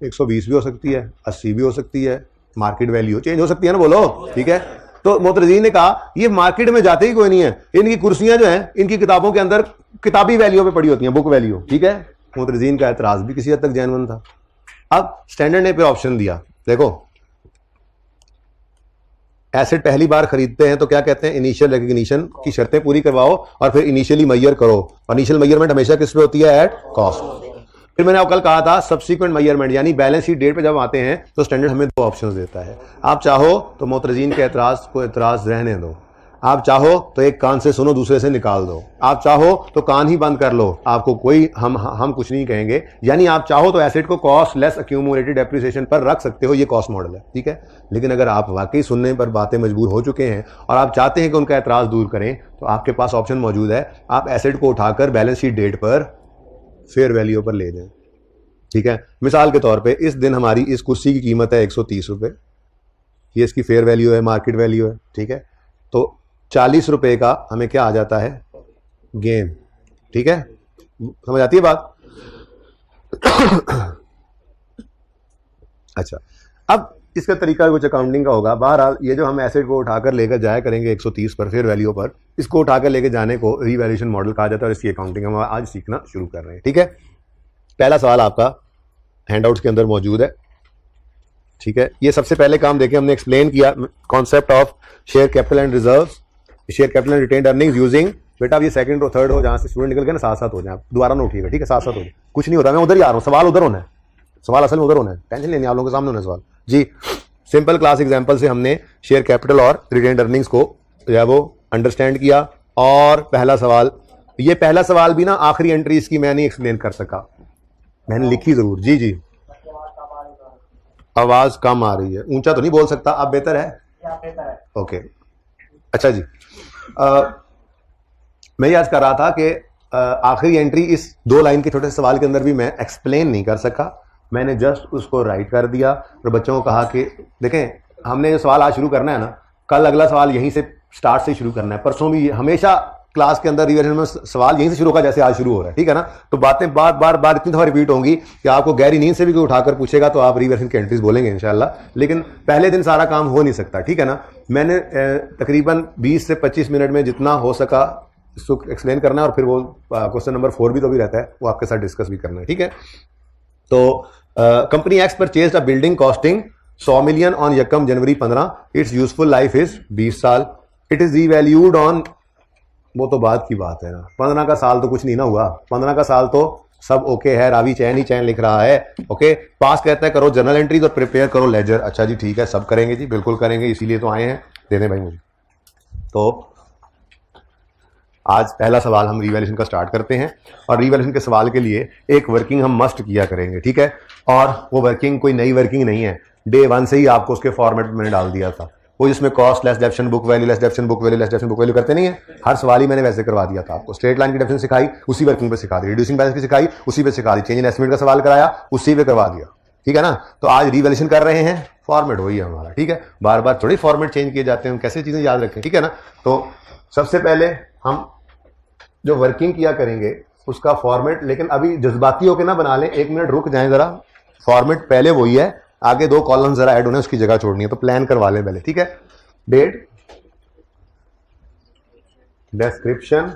120 भी हो सकती है, 80 भी हो सकती है, मार्केट वैल्यू चेंज हो सकती है ना, बोलो, ठीक है। तो मोतरजीन ने कहा ये मार्केट में जाते ही कोई नहीं है, इनकी कुर्सियां जो हैं इनकी किताबों के अंदर किताबी वैल्यू पे पड़ी होती हैं, बुक वैल्यू, ठीक है। मोतरजीन का एतराज भी किसी हद तक जेन्युइन था। अब स्टैंडर्ड ने पे ऑप्शन दिया, देखो एसेट पहली बार खरीदते हैं तो क्या कहते हैं, इनिशियल रिकग्निशन की शर्तें पूरी करवाओ और फिर इनिशियली मैयर करो, और इनिशियल मैयरमेंट हमेशा किस पे होती है, एट कॉस्ट। फिर मैंने आपको कल कहा था सब्सिक्वेंट मैयरमेंट, यानी बैलेंस शीट डेट पे जब आते हैं तो स्टैंडर्ड हमें 2 ऑप्शंस देता है। आप चाहो तो मोतरजीन के एतराज को एतराज रहने दो, आप चाहो तो एक कान से सुनो, दूसरे से निकाल दो, आप चाहो तो कान ही बंद कर लो, आपको कोई हम कुछ नहीं कहेंगे। यानी आप चाहो तो एसेट को कॉस्ट लेस अक्यूमुलेटेड डेप्रिसिएशन पर रख सकते हो, ये कॉस्ट मॉडल है, ठीक है। लेकिन अगर आप वाकई सुनने पर बातें मजबूर हो चुके हैं और आप चाहते हैं कि उनका एतराज़ दूर करें, तो आपके पास ऑप्शन मौजूद है, आप एसेट को उठाकर बैलेंस शीट डेट पर फेयर वैल्यू पर ले दें, ठीक है। मिसाल के तौर पे इस दिन हमारी इस कुर्सी की कीमत है 130 रुपये, ये इसकी फेयर वैल्यू है, मार्केट वैल्यू है, ठीक है। तो 40 रुपये का हमें क्या आ जाता है, गेन, ठीक है। समझ आती है बात? अच्छा, अब इसका तरीका कुछ अकाउंटिंग का होगा। बहरहाल ये जो हम एसेट को उठाकर लेकर जाया करेंगे 130 पर फेयर वैल्यू पर, इसको उठाकर लेकर जाने को रीवैल्यूएशन मॉडल कहा जाता है और इसकी अकाउंटिंग हम आज सीखना शुरू कर रहे हैं, ठीक है। पहला सवाल आपका हैंडआउट्स के अंदर मौजूद है, ठीक है। ये सबसे पहले काम देखें, हमने एक्सप्लेन किया concept of share capital and reserves, share capital and retained earnings using, बेटा अब ये सेकंड और थर्ड हो, जहां से स्टूडेंट निकल गए ना साथ साथ हो जाए, दोबारा ना उठिएगा, ठीक है, साथ साथ हो जाए, कुछ नहीं होता, मैं उधर ही आ रहा हूँ, सवाल उधर होना है, सवाल असल में उधर होना है, टेंशन लेनी आप लोगों के सामने होना है सवाल जी। सिंपल क्लास एग्जाम्पल से हमने शेयर कैपिटल और रिटेन्ड अर्निंग्स को जो है वो अंडरस्टैंड किया। और पहला सवाल, ये पहला सवाल भी ना आखिरी एंट्री इसकी मैं नहीं एक्सप्लेन कर सका, मैंने लिखी जरूर, जी जी आवाज कम आ रही है, ऊंचा तो नहीं बोल सकता, अब बेहतर है, ओके। अच्छा जी, मैं ये आज कर रहा था कि आखिरी एंट्री इस 2 लाइन के छोटे सवाल के अंदर भी मैं एक्सप्लेन नहीं कर सका, मैंने जस्ट उसको राइट कर दिया और बच्चों को कहा कि देखें हमने जो सवाल आज शुरू करना है ना, कल अगला सवाल यहीं से स्टार्ट से शुरू करना है, परसों भी हमेशा क्लास के अंदर रिवीजन में सवाल यहीं से शुरू होगा जैसे आज शुरू हो रहा है, ठीक है ना। तो बातें बार बार बार इतनी दफा रिपीट होंगी कि आपको गहरी नींद से भी कोई उठाकर पूछेगा तो आप रिवीजन की एंट्रीज बोलेंगे इंशाल्लाह, लेकिन पहले दिन सारा काम हो नहीं सकता, ठीक है ना। मैंने तकरीबन 20 से 25 मिनट में जितना हो सका इसको एक्सप्लेन करना है और फिर वो क्वेश्चन नंबर 4 भी तो भी रहता है, वो आपके साथ डिस्कस भी करना है, ठीक है। तो company x purchased a building costing 100 million on यकम जनवरी 15, इट्स यूजफुल लाइफ इज 20 साल, इट इज रीवैल्यूड ऑन, वो तो बाद की बात है ना, 15 का साल तो कुछ नहीं ना हुआ, 15 का साल तो सब ओके है, रावी चैन ही चैन लिख रहा है, ओके। पास कहता है करो जर्नल एंट्रीज और प्रिपेयर करो लेजर, अच्छा जी ठीक है, सब करेंगे जी, बिल्कुल करेंगे, इसीलिए तो आए हैं, दे दें भाई मुझे। तो आज पहला सवाल हम रिवैल्यूएशन का स्टार्ट करते हैं और रिवैल्यूएशन के सवाल के लिए एक वर्किंग हम मस्ट किया करेंगे, ठीक है। और वो वर्किंग कोई नई वर्किंग नहीं है, डे 1 से ही आपको उसके फॉर्मेट में मैंने डाल दिया था, वो जिसमें cost less डेप्शन book value less डेप्शन book value less डेप्शन book value करते नहीं है, हर सवाल ही मैंने वैसे करवा दिया था आपको। स्ट्रेट लाइन की डेफिनेशन सिखाई, उसी वर्किंग पे सिखा दी, रिड्यूसिंग बैलेंस की सिखाई, उसी पे सिखा दी, चेंज इन एस्टिमेट का सवाल कराया, उसी पे करवा दिया, ठीक है ना। तो आज रिवैल्यूएशन कर रहे हैं, फॉर्मेट वही है हमारा, ठीक है, बार बार थोड़ी फॉर्मेट चेंज किए जाते हैं, हम कैसे चीजें याद रखें, ठीक है ना। तो सबसे पहले हम जो वर्किंग किया करेंगे उसका फॉर्मेट, लेकिन अभी जज्बाती होकर ना बना लें, 1 मिनट रुक जाएं जरा, फॉर्मेट पहले वही है, आगे 2 कॉलम जरा ऐड होने उसकी जगह छोड़नी है, तो प्लान करवा लें पहले, ठीक है। डेट, डिस्क्रिप्शन,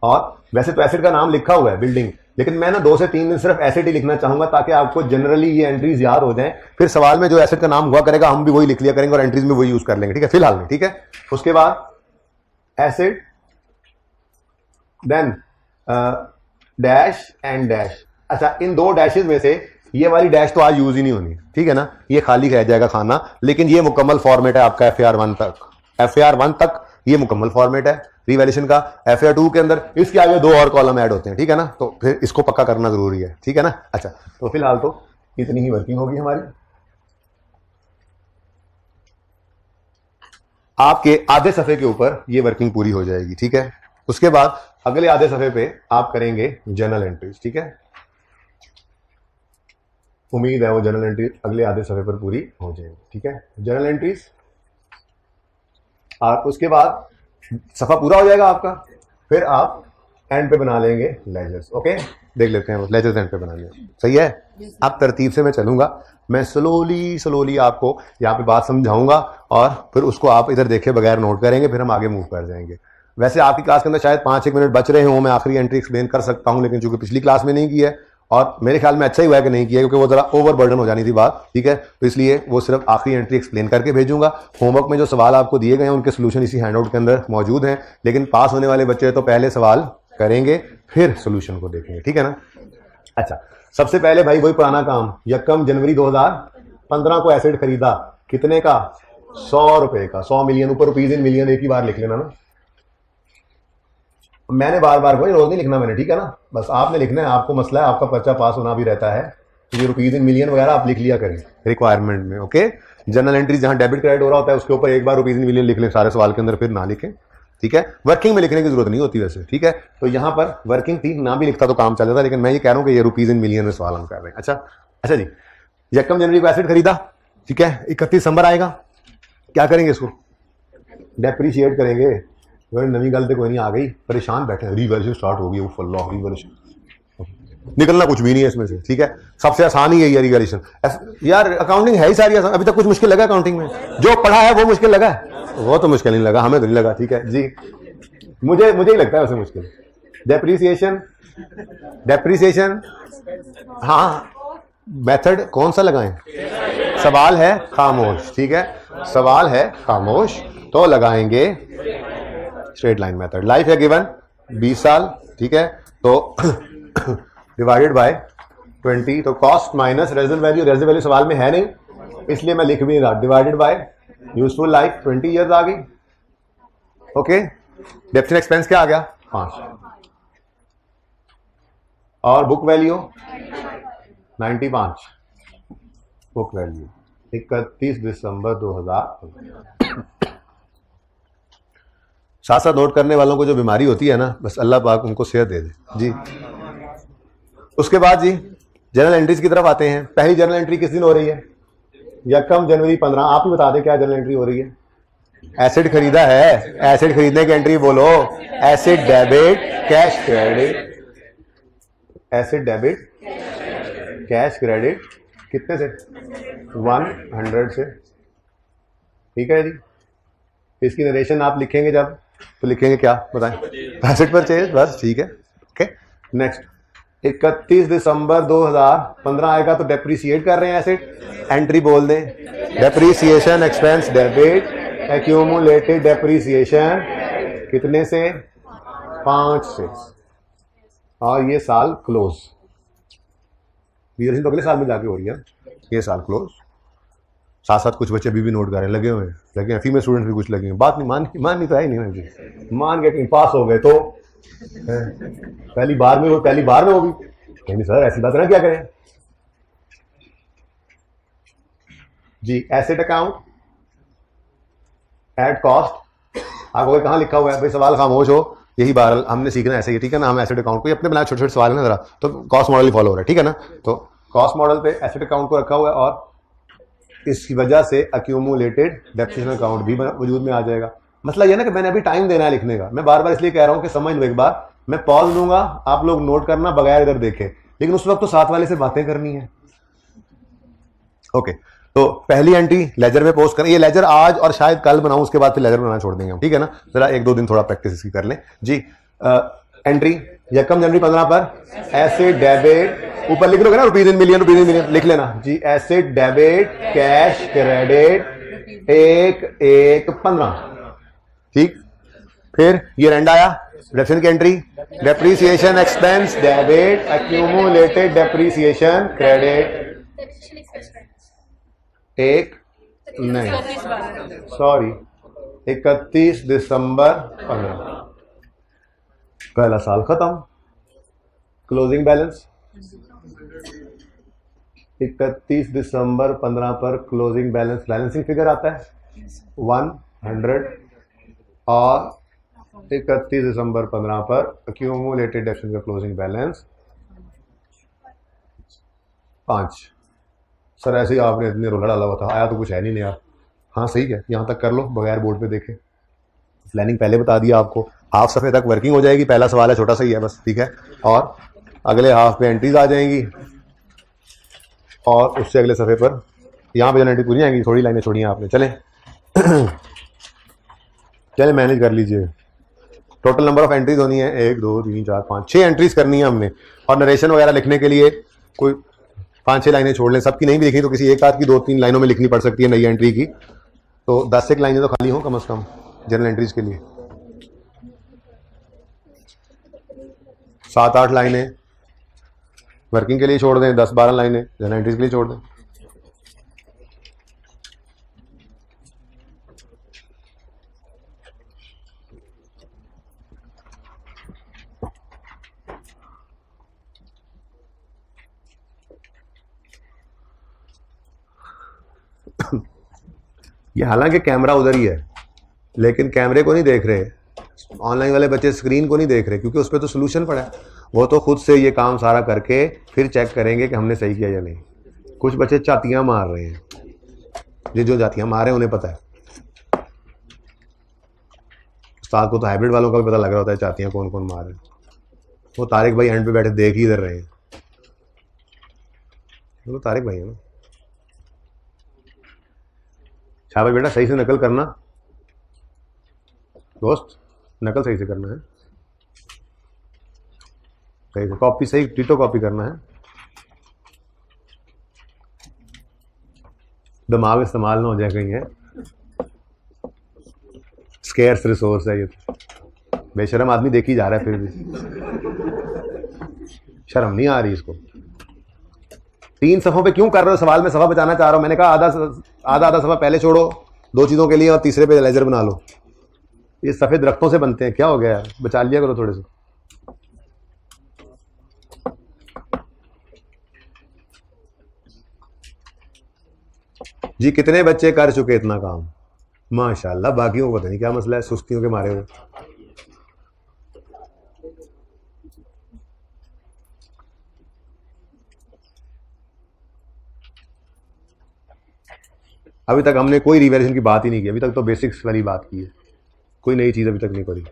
और वैसे तो एसेट का नाम लिखा हुआ है बिल्डिंग, लेकिन मैं ना 2 से 3 दिन सिर्फ एसेट ही लिखना चाहूंगा ताकि आपको जनरली ये एंट्रीज याद हो जाएं, फिर सवाल में जो एसेट का नाम हुआ करेगा हम भी वही लिख लिया करेंगे और एंट्रीज में वही यूज कर लेंगे, ठीक है, फिलहाल में, ठीक है। उसके बाद asset, then dash and dash, अच्छा इन 2 डैशेज में से ये वाली डैश तो आज यूज ही नहीं होनी, ठीक है ना, ये खाली रह जाएगा खाना, लेकिन ये मुकम्मल फॉर्मेट है आपका FAR 1 तक, FAR 1 तक ये मुकम्मल फॉर्मेट है रिवैल्यूएशन का। FAR 2 के अंदर इसके आगे 2 और कॉलम ऐड होते हैं, ठीक है ना, तो फिर इसको पक्का करना जरूरी है, ठीक है ना। अच्छा, तो फिलहाल तो इतनी ही वर्किंग होगी हमारी, आपके आधे सफे के ऊपर ये वर्किंग पूरी हो जाएगी, ठीक है। उसके बाद अगले आधे सफे पे आप करेंगे जर्नल एंट्रीज, ठीक है, उम्मीद है वो जर्नल एंट्री अगले आधे सफे पर पूरी हो जाएगी, ठीक है, जर्नल एंट्रीज। और उसके बाद सफा पूरा हो जाएगा आपका, फिर आप एंड पे बना लेंगे लेजर्स, ओके, देख लेते हैं लेजर्स एंड पे बनाने, सही है। अब तरतीब से मैं चलूंगा, मैं स्लोली आपको यहाँ पे बात समझाऊंगा और फिर उसको आप इधर देखे बगैर नोट करेंगे, फिर हम आगे मूव कर जाएंगे। वैसे आपकी क्लास के अंदर शायद 5-1 मिनट बच रहे हों, मैं आखिरी एंट्री एक्सप्लेन कर सकता हूं, लेकिन चूंकि पिछली क्लास में नहीं की है और मेरे ख्याल में अच्छा ही हुआ है कि नहीं किया, क्योंकि वो जरा ओवर बर्डन हो जानी थी बात, ठीक है, तो इसलिए वो सिर्फ आखिरी एंट्री एक्सप्लेन करके भेजूंगा। होमवर्क में जो सवाल आपको दिए गए हैं उनके सोल्यूशन इसी हैंडआउट के अंदर मौजूद हैं, लेकिन पास होने वाले बच्चे तो पहले सवाल करेंगे फिर सोल्यूशन को देखेंगे, ठीक है ना। अच्छा, सबसे पहले भाई वही पुराना काम, यकम जनवरी 2015 को एसेट खरीदा, कितने का, ₹100 का, 100 मिलियन, ऊपर रुपीज इन मिलियन एक ही बार लिख लेना ना। मैंने बार बार कोई रोज नहीं लिखना मैंने, ठीक है ना, बस आपने लिखना है, आपको मसला है, आपका पर्चा पास होना भी रहता है, ये रुपीज इन मिलियन वगैरह आप लिख लिया करें रिक्वायरमेंट में। ओके, जनरल एंट्री जहां डेबिट क्रेडिट हो रहा होता है उसके ऊपर एक बार रुपीज इन मिलियन लिख लें सारे सवाल के अंदर, फिर ना लिखें, ठीक है। वर्किंग में लिखने की जरूरत नहीं होती वैसे, ठीक है। तो यहां पर वर्किंग थी, ना भी लिखता तो काम चल जाता, लेकिन मैं ये कह रहा हूं कि ये रुपीज इन मिलियन में सवाल हम कर रहे हैं। अच्छा जी, यकम जनवरी को एसेट खरीदा, ठीक है, 31 दिसंबर आएगा, क्या करेंगे इसको? डेप्रीशिएट करेंगे। नवी गल तो कोई नहीं, आ गई, परेशान बैठे, रिवैल्यूएशन स्टार्ट हो गई, फुल्ला रिवैल्यूएशन, निकलना कुछ भी नहीं है इसमें से, ठीक है। सबसे आसान ही है रिवैल्यूएशन यार, अकाउंटिंग है ही सारी आसान। अभी तक कुछ मुश्किल लगा अकाउंटिंग में? जो पढ़ा है वो मुश्किल लगा है? वो तो मुश्किल नहीं लगा, हमें तो नहीं लगा, ठीक है जी, मुझे ही लगता है वैसे मुश्किल। डेप्रीसिएशन हाँ, मेथड कौन सा लगाएं? सवाल है खामोश, ठीक है, सवाल है खामोश, तो लगाएंगे स्ट्रेट लाइन मेथड। लाइफ है गिवन 20 साल, ठीक है, तो डिवाइडेड बाय 20, तो कॉस्ट माइनस रेजिडुअल वैल्यू सवाल में है नहीं, इसलिए मैं लिख भी नहीं रहा, divided by useful life 20 years आ गई। ओके, डेप्थ एक्सपेंस क्या आ गया? 5, और बुक वैल्यू 95, बुक वैल्यू 31 दिसंबर 2000। साथ साथ नोट करने वालों को जो बीमारी होती है ना, बस अल्लाह पाक उनको सेहत दे दे जी। उसके बाद जी जनरल एंट्रीज की तरफ आते हैं। पहली जनरल एंट्री किस दिन हो रही है? यकम जनवरी 15। आप ही बता दें क्या जनरल एंट्री हो रही है? एसेट खरीदा है, एसेट खरीदने की एंट्री बोलो। Asset debit cash credit, asset debit cash credit, कितने से? 100 से, ठीक है जी। इसकी नरेशन आप लिखेंगे जब, तो लिखेंगे क्या बताएं? एसेट परचेज, बस ठीक है। ओके, नेक्स्ट 31 दिसंबर 2015 आएगा, तो डेप्रीशिएट कर रहे हैं एसेट, एंट्री बोल दें depreciation expense debit accumulated depreciation, कितने से? 5 से, और ये साल क्लोज, तो अगले साल में जाके हो रही है, ये साल क्लोज। साथ साथ कुछ बच्चे अभी भी नोट कर रहे हैं, लगे हुए हैं, लगे हैं, फीमेल स्टूडेंट भी कुछ लगे हैं, बात नहीं माननी तो है ही नहीं, मान गए पास हो गए तो पहली बार में वो भी नहीं सर, ऐसी बात ना क्या करें जी। एसेट अकाउंट एट कॉस्ट, आपको कहाँ लिखा हुआ है भाई? सवाल खामोश हो, यही बार हमने सीखना है ऐसे ही, ठीक है ना। हम एसेट अकाउंट को अपने बनाए छोटे छोटे सवाल है ना जरा, तो कॉस्ट मॉडल ही फॉलो हो रहा है, ठीक है ना। तो कॉस्ट मॉडल पे एसेट अकाउंट को रखा हुआ है, और इसकी वजह से एक्यूमुलेटेड डेप्रिसिएशन अकाउंट भी वजूद में आ जाएगा। मसला यह ना कि मैंने अभी टाइम देना है लिखने का, मैं बार बार इसलिए कह रहा हूं कि समझ लो एक बार, मैं पॉज दूंगा, आप लोग नोट करना बगैर इधर देखे, लेकिन उस वक्त तो साथ वाले से बातें करनी है। ओके, तो पहली एंट्री लेजर में पोस्ट करें। ये लेजर आज और शायद कल बनाऊं, उसके बाद फिर लेजर बनाना छोड़ देंगे हम, ठीक है ना। जरा 1-2 दिन थोड़ा प्रैक्टिस इसकी कर लें जी। एंट्री यकम जनवरी 15 पर एसेट डेबिट, ऊपर लिख लोगे ना rupees in million, rupees in million लिख लेना जी। एसेट डेबिट कैश क्रेडिट 1/1/15, ठीक। फिर ये रेंड आया, डिडक्शन की entry, depreciation expense debit accumulated depreciation credit, एक नहीं सॉरी 31 दिसंबर 15, पहला साल खत्म। क्लोजिंग बैलेंस 31 दिसंबर 15 पर क्लोजिंग बैलेंस, बैलेंसिंग फिगर आता है 100, और 31 दिसंबर 15 पर एक्यूमुलेटेड डेप्रिसिएशन का क्लोजिंग बैलेंस 5। सर ऐसे ही आपने इतने रोला डाला हुआ था, आया तो कुछ है नहीं यार। हाँ सही है, यहाँ तक कर लो बगैर बोर्ड पे देखे, प्लानिंग पहले बता दिया आपको। हाफ सफ़े तक वर्किंग हो जाएगी, पहला सवाल है छोटा सा ही है बस, ठीक है। और अगले हाफ पे एंट्रीज आ जाएंगी, और उससे अगले सफ़े पर यहाँ पे जो एंट्री पूरी आएंगी, थोड़ी लाइनें छोड़ी हैं आपने, चलें चलें मैनेज कर लीजिए। टोटल नंबर ऑफ एंट्रीज होनी है 1 2 3 4 5 6 एंट्रीज करनी है हमने, और नरेशन वगैरह लिखने के लिए कोई 5-6 लाइनें छोड़ लें। सबकी नहीं भी लिखी तो किसी एक आध की 2-3 लाइनों में लिखनी पड़ सकती है नई एंट्री की, तो 10 एक लाइनें तो खाली हों कम से कम जनरल एंट्रीज के लिए। 7-8 लाइनें वर्किंग के लिए छोड़ दें, 10-12 लाइनें जनरल एंट्रीज के लिए छोड़ दें। ये हालांकि कैमरा उधर ही है, लेकिन कैमरे को नहीं देख रहे, ऑनलाइन वाले बच्चे स्क्रीन को नहीं देख रहे, क्योंकि उस पर तो सोल्यूशन पड़ा है। वो तो खुद से ये काम सारा करके फिर चेक करेंगे कि हमने सही किया या नहीं। कुछ बच्चे चातियां मार रहे हैं, ये जो जातियां मार रहे हैं उन्हें पता है, उस्ताद को तो हाइब्रिड वालों का भी पता लग रहा होता है चातियां कौन कौन मार रहे हैं। वो तारिक भाई एंड पे बैठे देख ही इधर रहे हैं, वो तारिक भाई है ना। शाबाश बेटा, सही से नकल करना दोस्त, नकल सही से करना है, सही से कॉपी, सही टीटो कॉपी करना है। दिमाग इस्तेमाल ना हो जाए कहीं, है स्केर्स रिसोर्स है ये तो। बेशरम आदमी देखी जा रहा है, फिर भी शर्म नहीं आ रही इसको। 3 सफ़ों पे क्यों कर रहे हो सवाल? में सफ़ा बचाना चाह रहा हूं। मैंने कहा आधा सफ़ा पहले छोड़ो 2 चीज़ों के लिए, और तीसरे पे लेजर बना लो। ये सफ़ेद दरख्तों से बनते हैं, क्या हो गया यार, बचा लिया करो थोड़े से। जी कितने बच्चे कर चुके इतना काम? माशाल्लाह, बाकियों को पता नहीं क्या मसला है, सुस्तियों के मारे हुए। अभी तक हमने कोई रिवैल्यूएशन की बात ही नहीं की, अभी तक तो बेसिक्स वाली बात की है, कोई नई चीज अभी तक नहीं करी।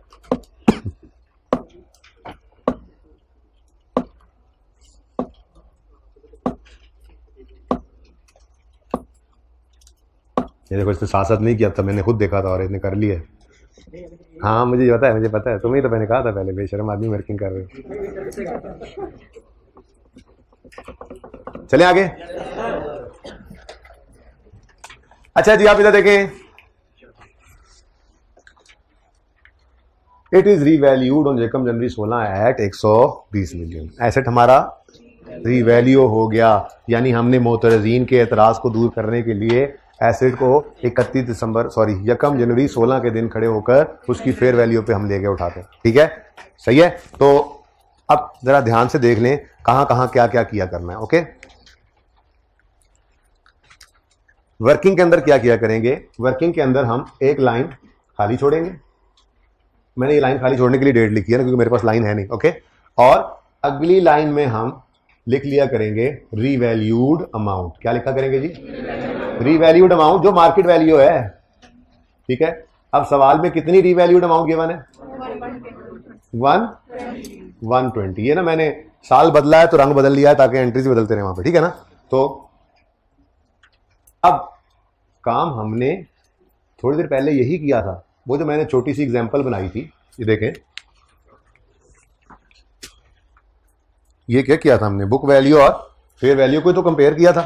ये देखो, इसने साथ साथ नहीं किया था, मैंने खुद देखा था और इसने कर लिया। हाँ मुझे पता है, तुम्हें तो मैंने कहा था पहले, बेशरम आदमी वर्किंग कर रहे हो। चले आगे। अच्छा जी, आप इधर देखें, इट इज रीवैल्यूड ऑन जेकम जनवरी 16 एट 120 मिलियन। एसेट हमारा रीवैल्यू हो गया, यानी हमने मोतरजीन के एतराज को दूर करने के लिए एसेट को 1 जनवरी 16 के दिन खड़े होकर उसकी फेयर वैल्यू पे हम लेके उठाते हैं। ठीक है, सही है। तो अब जरा ध्यान से देख लें कहां कहां क्या क्या किया करना है। ओके, वर्किंग के अंदर क्या किया करेंगे? वर्किंग के अंदर हम एक लाइन खाली छोड़ेंगे। मैंने ये लाइन खाली छोड़ने के लिए डेट लिखी है ना, क्योंकि मेरे पास लाइन है नहीं। ओके, और अगली लाइन में हम लिख लिया करेंगे रीवैल्यूड अमाउंट। क्या लिखा करेंगे जी? रीवैल्यूड अमाउंट, जो मार्केट वैल्यू है। ठीक है, अब सवाल में कितनी रीवैल्यूड अमाउंट गिवन है? 120। ये ना मैंने साल बदला है तो रंग बदल लिया है ताकि एंट्रीज बदलते रहे वहां पे। ठीक है ना। तो अब काम हमने थोड़ी देर पहले यही किया था, वो जो मैंने छोटी सी एग्जांपल बनाई थी, ये देखें, ये क्या किया था हमने? बुक वैल्यू और फेयर वैल्यू को तो कंपेयर किया था।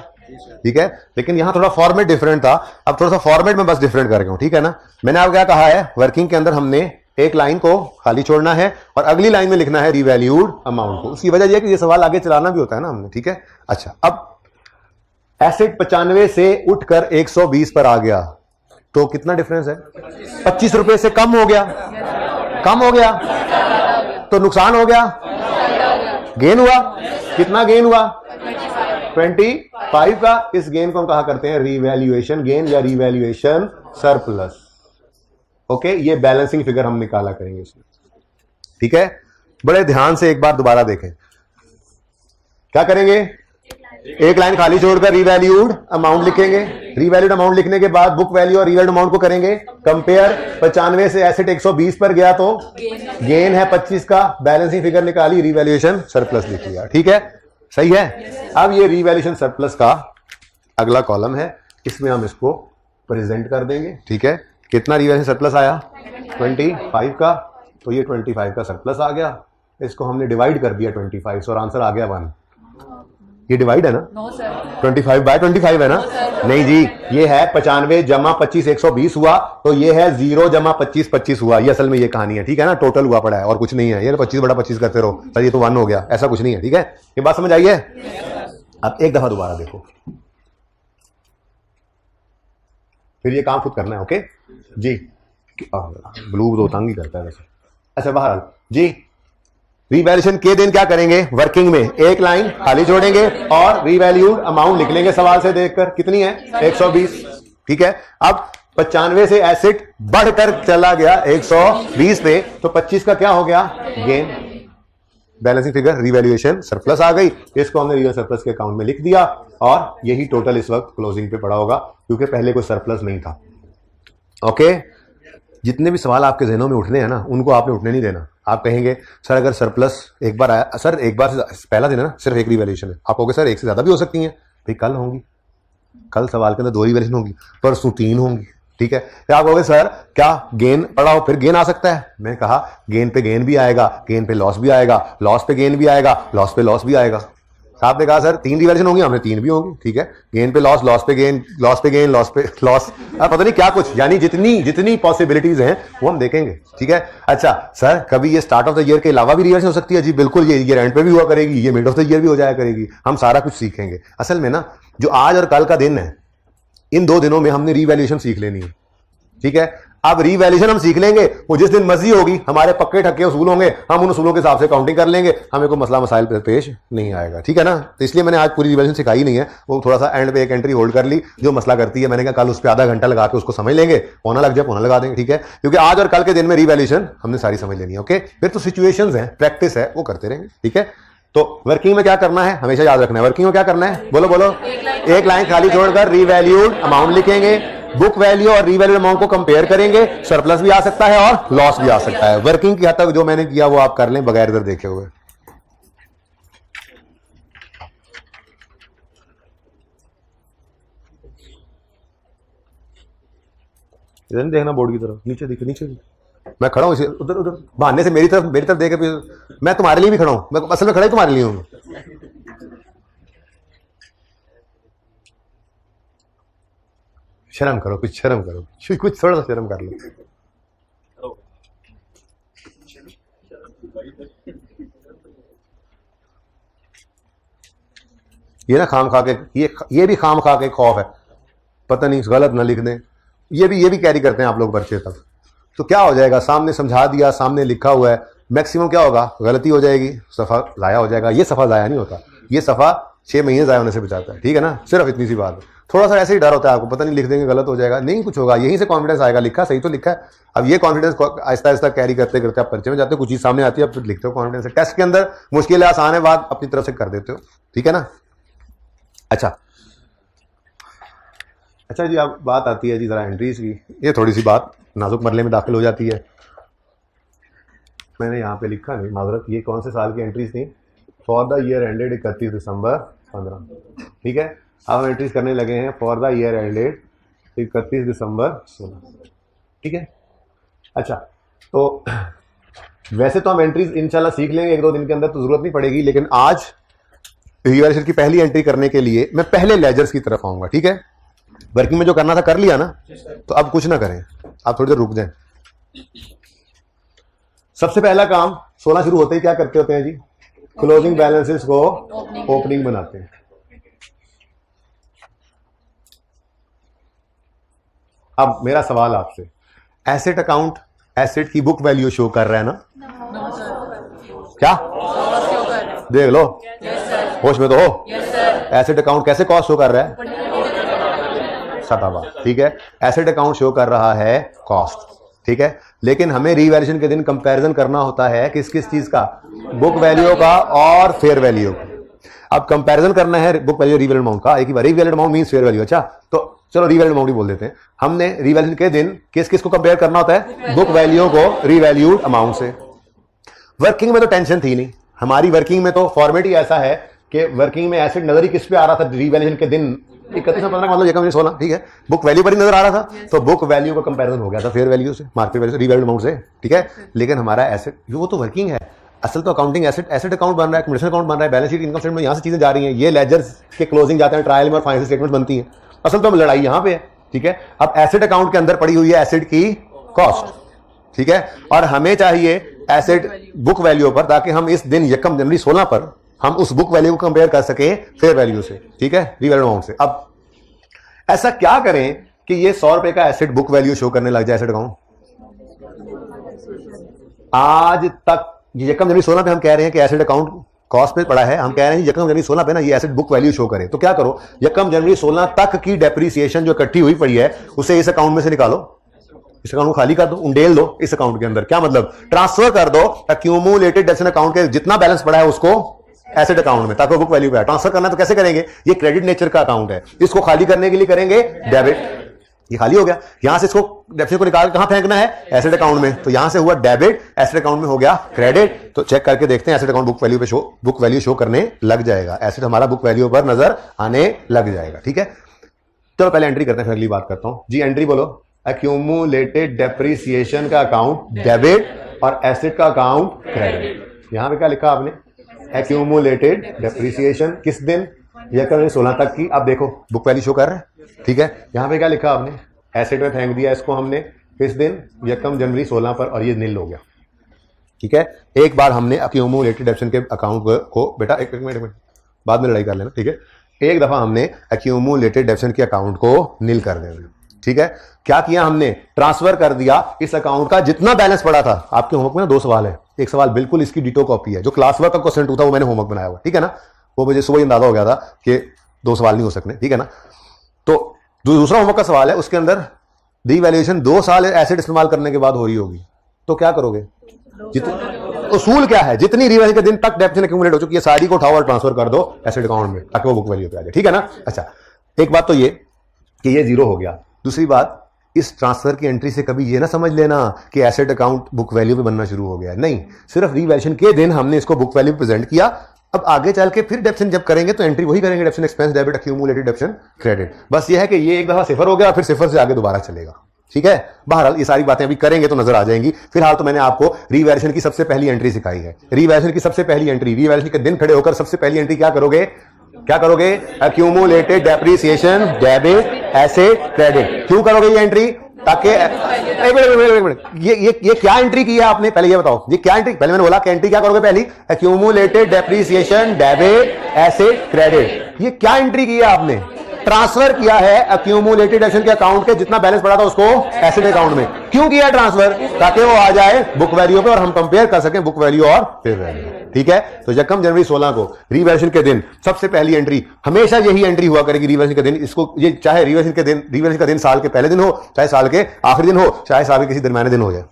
ठीक है, लेकिन यहां थोड़ा फॉर्मेट डिफरेंट था। अब थोड़ा सा फॉर्मेट में बस डिफरेंट कर रहा हूं। ठीक है ना। मैंने अब क्या कहा है, वर्किंग के अंदर हमने एक लाइन को खाली छोड़ना है और अगली लाइन में लिखना है रीवैल्यूड अमाउंट को। उसकी वजह यह कि ये सवाल आगे चलाना भी होता है ना हमने। ठीक है, अच्छा, अब एसेट 95 से उठकर 120 पर आ गया तो कितना डिफरेंस है? 25 रुपए से कम हो गया। कम हो गया तो नुकसान हो गया, गेन हुआ। कितना गेन हुआ? 25 का। इस गेन को हम कहा करते हैं रीवैल्यूएशन गेन या रीवैल्यूएशन सरप्लस। ओके, ये बैलेंसिंग फिगर हम निकाला करेंगे इसमें। ठीक है, बड़े ध्यान से एक बार दोबारा देखें। क्या करेंगे? एक लाइन खाली छोड़कर रीवैल्यूड अमाउंट लिखेंगे। रीवैल्यूड अमाउंट लिखने के बाद बुक वैल्यू और रीवैल्यूड अमाउंट को करेंगे कंपेयर। 95 से एसेट 120 पर गया तो गेन है 25 का। बैलेंसिंग फिगर निकाली, रीवैल्यूएशन सरप्लस लिख लिया। ठीक है, सही है। अब ये रीवैल्यूएशन सरप्लस का अगला कॉलम है, इसमें हम इसको प्रेजेंट कर देंगे। ठीक है, कितना रीवैल्यूएशन सरप्लस आया? 25 का। तो ये 25 का सरप्लस आ गया, इसको हमने डिवाइड कर दिया 25 से और आंसर आ गया 1। ये डिवाइड है ना? No sir. 25/25 है ना? नहीं जी, ये है 95 जमा 25 120 हुआ, तो ये है 0 जमा 25 25 हुआ। ये असल में ये कहानी है। ठीक है ना, टोटल हुआ पड़ा है और कुछ नहीं है। ये 25/25 करते रहो सर, ये तो 1 हो गया, ऐसा कुछ नहीं है। ठीक है, ये बात समझ आई है? अब एक दफा दोबारा देखो, फिर ये काम खुद करना है। ओके जी, ब्लू तो तंग ही करता है वैसे। अच्छा, बहरहाल जी, रीवैल्यूएशन के दिन क्या करेंगे? वर्किंग में एक लाइन खाली छोड़ेंगे और रीवैल्यूड अमाउंट लिख लेंगे सवाल से देखकर। कितनी है? 120। ठीक है, अब 95 से एसेट बढ़कर चला गया 120 पे, तो 25 का क्या हो गया? Gain. Balancing figure revaluation surplus आ गई, इसको हमने रियल सरप्लस के अकाउंट में लिख दिया और यही टोटल इस वक्त क्लोजिंग पे पड़ा होगा, क्योंकि पहले कोई सरप्लस नहीं था। ओके, जितने भी सवाल आपके जहनों में उठने हैं ना, उनको आपने उठने नहीं देना। आप कहेंगे सर अगर सरप्लस एक बार आया, सर एक बार से पहला दिन है ना, सिर्फ एक रिवैल्यूएशन है। आप कहोगे सर एक से ज्यादा भी हो सकती हैं, भाई कल होंगी, कल सवाल के अंदर 2 रिवैल्यूएशन होंगी, परसों 3 होंगी, ठीक है। फिर आप कहोगे सर क्या गेन पड़ा हो, फिर गेन आ सकता है। मैंने कहा गेन पे गेन भी आएगा, गेन पे लॉस भी आएगा, लॉस पे गेन भी आएगा, लॉस पे लॉस भी आएगा। आपने कहा सर 3 रिवैल्यूएशन होंगी, हमने 3 भी होंगी, ठीक है। गेन पे लॉस, लॉस पे गेन, लॉस पे गेन, लॉस पे लॉस, पता नहीं क्या कुछ, यानी जितनी पॉसिबिलिटीज हैं वो हम देखेंगे, ठीक है। अच्छा सर कभी ये स्टार्ट ऑफ द ईयर के अलावा भी रिवैल्यूएशन हो सकती है? जी बिल्कुल, ये ईयर एंड पे भी हुआ करेगी, ये मिड ऑफ द ईयर भी हो जाया करेगी। हम सारा कुछ सीखेंगे। असल में ना जो आज और कल का दिन है, इन 2 दिनों में हमने रिवैल्यूएशन सीख लेनी है, ठीक है। अब रिवैल्यूएशन हम सीख लेंगे, वो जिस दिन मर्जी होगी, हमारे पक्के ठक्के उसूल होंगे, हम उन उसूलों के हिसाब से काउंटिंग कर लेंगे, हमें कोई मसला मसाइल पेश नहीं आएगा, ठीक है ना। तो इसलिए मैंने आज पूरी रिवैल्यूएशन सिखाई नहीं है, वो थोड़ा सा एंड पे एक एंट्री होल्ड कर ली, जो मसला करती है मैंने कहा कल उस पर आधा घंटा लगा के उसको समझ लेंगे, पौना लग जाए पौना लगा देंगे, ठीक है। क्योंकि आज और कल के दिन में रिवैल्यूएशन हमने सारी समझ लेनी है, ओके। फिर तो सिचुएशंस हैं, प्रैक्टिस है, वो करते रहेंगे, ठीक है। तो वर्किंग में क्या करना है, हमेशा याद रखना है। वर्किंग में क्या करना है, बोलो बोलो, एक लाइन खाली छोड़कर रिवैल्यूड अमाउंट लिखेंगे, बुक वैल्यू और रिवैल्यूड अमाउंट को कंपेयर करेंगे, सरप्लस भी आ सकता है और लॉस भी आ सकता है। वर्किंग की हद तक जो मैंने किया वो आप कर लें बगैर इधर देखे हुए। इधर देखना बोर्ड की तरफ, नीचे दिखे, नीचे दिखे। मैं खड़ा हूं इसे उधर उधर बहाने से मेरी तरफ देखे, मैं तुम्हारे लिए भी खड़ा हूं, मैं असल में खड़ा ही तुम्हारे लिए हूं। शर्म करो, कुछ शर्म करो, कुछ थोड़ा सा शर्म कर लो। ये ना खाम खा के, ये भी खाम खा के खौफ है, पता नहीं गलत ना लिख दें, ये भी कैरी करते हैं आप लोग पर्चे तक। तो क्या हो जाएगा, सामने समझा दिया, सामने लिखा हुआ है, मैक्सिमम क्या होगा, गलती हो जाएगी, सफ़ा ज़ाया हो जाएगा। ये सफ़ा ज़ाया नहीं होता, ये सफ़ा 6 महीने ज़ाया होने से बचाता है, ठीक है ना। सिर्फ इतनी सी बात है। थोड़ा सा ऐसे ही डर होता है आपको, पता नहीं लिख देंगे गलत हो जाएगा, नहीं कुछ होगा, यहीं से कॉन्फिडेंस आएगा, लिखा सही तो लिखा है। अब ये कॉन्फिडेंस आहिस्ता आहिस्ता कैरी करते करते आप परिचय में जाते हो, कुछ चीज़ सामने आती है, अब लिखते हो कॉन्फिडेंस से। टेस्ट के अंदर मुश्किल है, आसान है, बात अपनी तरफ से कर देते हो, ठीक है ना। अच्छा जी, अब बात आती है जी जरा एंट्रीज की। ये थोड़ी सी बात नाजुक मरले में दाखिल हो जाती है। मैंने यहाँ पे लिखा नहीं, माजरत, ये कौन से साल की एंट्रीज थी? फॉर द ईयर एंडेड 31 दिसंबर 15, ठीक है। अब हम एंट्रीज करने लगे हैं फॉर द ईयर एंडेड 31 दिसंबर 16, ठीक है। अच्छा, तो वैसे तो हम एंट्रीज इंशाल्लाह सीख लेंगे 1-2 दिन के अंदर, तो जरूरत नहीं पड़ेगी। लेकिन आज रिवैल्यूएशन की पहली एंट्री करने के लिए मैं पहले लेजर्स की तरफ आऊंगा, ठीक है। वर्किंग में जो करना था कर लिया ना, तो अब कुछ ना करें, आप थोड़ी देर रुक जाएं। सबसे पहला काम 16 शुरू होते ही क्या करते होते हैं जी, क्लोजिंग बैलेंसेस को ओपनिंग बनाते हैं। अब मेरा सवाल आपसे, एसेट अकाउंट एसेट की बुक वैल्यू शो कर रहा है ना? क्या देख लो, होश में तो हो। एसेट अकाउंट कैसे कॉस्ट शो कर रहा है? ठीक है, एसेट अकाउंट शो कर रहा है कॉस्ट, ठीक है। लेकिन हमें रिवैल्यूएशन के दिन कंपैरिजन करना होता है किस किस चीज का, बुक वैल्यू का और फेयर वैल्यू का। अब कंपैरिजन करना है बुक वैल्यू रिवैल्यूड अमाउंट का, एक ही बार revalued amount means fair value. अच्छा, तो चलो रिवैल्यूड अमाउंट ही बोल देते हैं। हमने रिवैल्यूएशन के दिन किस किस को कंपेयर करना होता है, बुक वैल्यू को रिवैल्यूड अमाउंट से। वर्किंग में तो टेंशन थी नहीं, हमारी वर्किंग में तो फॉर्मेट ही ऐसा है कि वर्किंग में एसेट नजर ही किस पे आ रहा था रिवैल्यूएशन के दिन, 31/15 का मतलब 16, ठीक है। बुक वैल्यू पर ही नजर आ रहा था, तो बुक वैल्यू का कंपैरिजन हो गया था फेयर वैल्यू से, मार्केट वैल्यू से, रिवैल्यूड अमाउंट से, ठीक है। लेकिन हमारा एसेट वो तो वर्किंग है, असल तो अकाउंटिंग एसेट अकाउंट बन रहा है, कमर्शियल अकाउंट बन रहा है, बैलेंस शीट, इनकम स्टेटमेंट, यहाँ से चीजें जा रही हैं, ये लेजर्स के क्लोजिंग जाते हैं, ट्रायल में और फाइनेंशियल स्टेटमेंट बनती है। असल तो लड़ाई यहाँ पे है, ठीक है। अब एसेट अकाउंट के अंदर पड़ी हुई है एसेट की कॉस्ट, ठीक है, और हमें चाहिए एसेट बुक वैल्यू पर, ताकि हम इस दिन 1 जनवरी 16 पर हम उस बुक वैल्यू को कंपेयर कर सके फेयर वैल्यू से, ठीक है, रिवैल्यूड अमाउंट से। अब ऐसा क्या करें कि ये 100 रुपए का एसेट बुक वैल्यू शो करने लग जाए एसेट अकाउंट? आज तक 1 जनवरी 16 पे हम कह रहे हैं कि एसेट अकाउंट कॉस्ट पे पड़ा है, हम कह रहे हैं यकम जनवरी 16 पे ना ये एसेट बुक वैल्यू शो करे, तो क्या करो, यकम जनवरी 16 तक की डेप्रीसिएशन जो इकट्ठी हुई पड़ी है उसे इस अकाउंट में से निकालो, इस अकाउंट को खाली कर दो, उंडेल दो इस अकाउंट के अंदर। क्या मतलब, ट्रांसफर कर दो एक्यूमुलेटेड डेप्ट अकाउंट के जितना बैलेंस पड़ा है उसको एसेट अकाउंट में, ताकि बुक वैल्यू पे ट्रांसफर करना। तो कैसे करेंगे, ये क्रेडिट नेचर का अकाउंट है, इसको खाली करने के लिए करेंगे डेबिट। ये खाली हो गया, यहां से इसको डेप्ट को निकाल कहां फेंकना है, एसेट अकाउंट में। तो यहां से हुआ डेबिट, एसेट अकाउंट में हो गया क्रेडिट। तो चेक करके देखते हैं, एसेट अकाउंट बुक वैल्यू पे बुक वैल्यू शो करने लग जाएगा, एसेट हमारा बुक वैल्यू पर नजर आने लग जाएगा। ठीक है, चलो पहले एंट्री करते हैं, फिर अगली बात करता हूं जी। एंट्री बोलो, एक्यूमुलेटेड डेप्रीसिएशन का अकाउंट डेबिट और एसेट का अकाउंट क्रेडिट। यहां पे क्या लिखा आपने, एक्यूमुलेटेड डेप्रीसिएशन किस दिन, यकम 16 तक की। आप देखो बुक वैल्यू शो कर रहा है, ठीक है। यहां पे क्या लिखा आपने, एसेट में फेंक दिया इसको हमने किस दिन, यकम जनवरी 16 पर, और ये नील हो गया। ठीक है, एक बार हमने एक्यूमुलेटेड डेप्ट के अकाउंट को, बेटा एक मिनट बाद में लड़ाई कर लेना, ठीक है। एक दफा हमने एक्यूमुलेटेड डेप्ट के अकाउंट को नील कर देना, ठीक है। क्या किया हमने, ट्रांसफर कर दिया इस अकाउंट का जितना बैलेंस पड़ा था। आपके होमवर्क में ना 2 सवाल है, एक सवाल बिल्कुल इसकी डिटो कॉपी है, जो क्लास वर्क का क्वेश्चन 2 था वो मैंने होमवर्क बनाया हुआ, ठीक है ना। वो मुझे सुबह ही अंदाजा हो गया था कि 2 सवाल नहीं हो सकते, ठीक है ना। तो जो दूसरा होमवर्क का सवाल है उसके अंदर रीवैल्यूएशन 2 साल एसेट इस्तेमाल करने के बाद हो रही होगी, तो क्या करोगे, उसूल क्या है, जितनी रीवैल्यू के दिन तक डेप्ट एक्यूमुलेट हो चुकी है सारी को उठाओ और ट्रांसफर कर दो एसेट अकाउंट में, ताकि वो बुक वैल्यू पे आ जाए, ठीक है ना। अच्छा, एक बात तो ये कि ये 0 हो गया। दूसरी बात, इस ट्रांसफर की एंट्री से कभी ये ना समझ लेना कि एसेट अकाउंट बुक वैल्यू पे बनना शुरू हो गया, नहीं, सिर्फ रीवैल्यूएशन के दिन हमने इसको बुक वैल्यू प्रेजेंट किया। अब आगे चल के फिर डेप्शन जब करेंगे तो एंट्री वही करेंगे, डेप्शन एक्सपेंस डेबिट एक्यूमुलेटेड डेप्शन क्रेडिट। बस ये है कि ये एक दफा सिफर हो गया, फिर सिफर से आगे दोबारा चलेगा, ठीक है। बहरहाल ये सारी बातें अभी करेंगे तो नजर आ जाएंगी। फिलहाल तो मैंने आपको रीवैल्यूएशन की सबसे पहली एंट्री सिखाई है। रीवैल्यूएशन की सबसे पहली एंट्री, रीवैल्यूएशन के दिन खड़े होकर सबसे पहली एंट्री क्या करोगे, क्या करोगे, accumulated depreciation debit asset credit. क्यों करोगे ये एंट्री, ताकि ये क्या एंट्री की है आपने, पहले ये बताओ, ये क्या एंट्री, पहले मैंने बोला कि एंट्री क्या करोगे पहली, accumulated depreciation debit asset credit. ये क्या एंट्री की है आपने, ट्रांसफर किया है एक्यूमुलेटेड एसेट के अकाउंट के जितना बैलेंस पड़ा था उसको एसेट अकाउंट में। क्यों किया ट्रांसफर, ताकि वो आ जाए बुक वैल्यू पे और हम कंपेयर कर सकें बुक वैल्यू और फेयर वैल्यू, ठीक है। तो यकम जनवरी 16 को रीवैल्यूएशन के दिन सबसे पहली एंट्री, हमेशा यही एंट्री हुआ करेगी रीवैल्यूएशन के दिन। इसको ये चाहे रीवैल्यूएशन का दिन साल के पहले दिन हो, चाहे साल के आखिरी दिन हो, चाहे साल के किसी दरमियाने दिन हो जाए,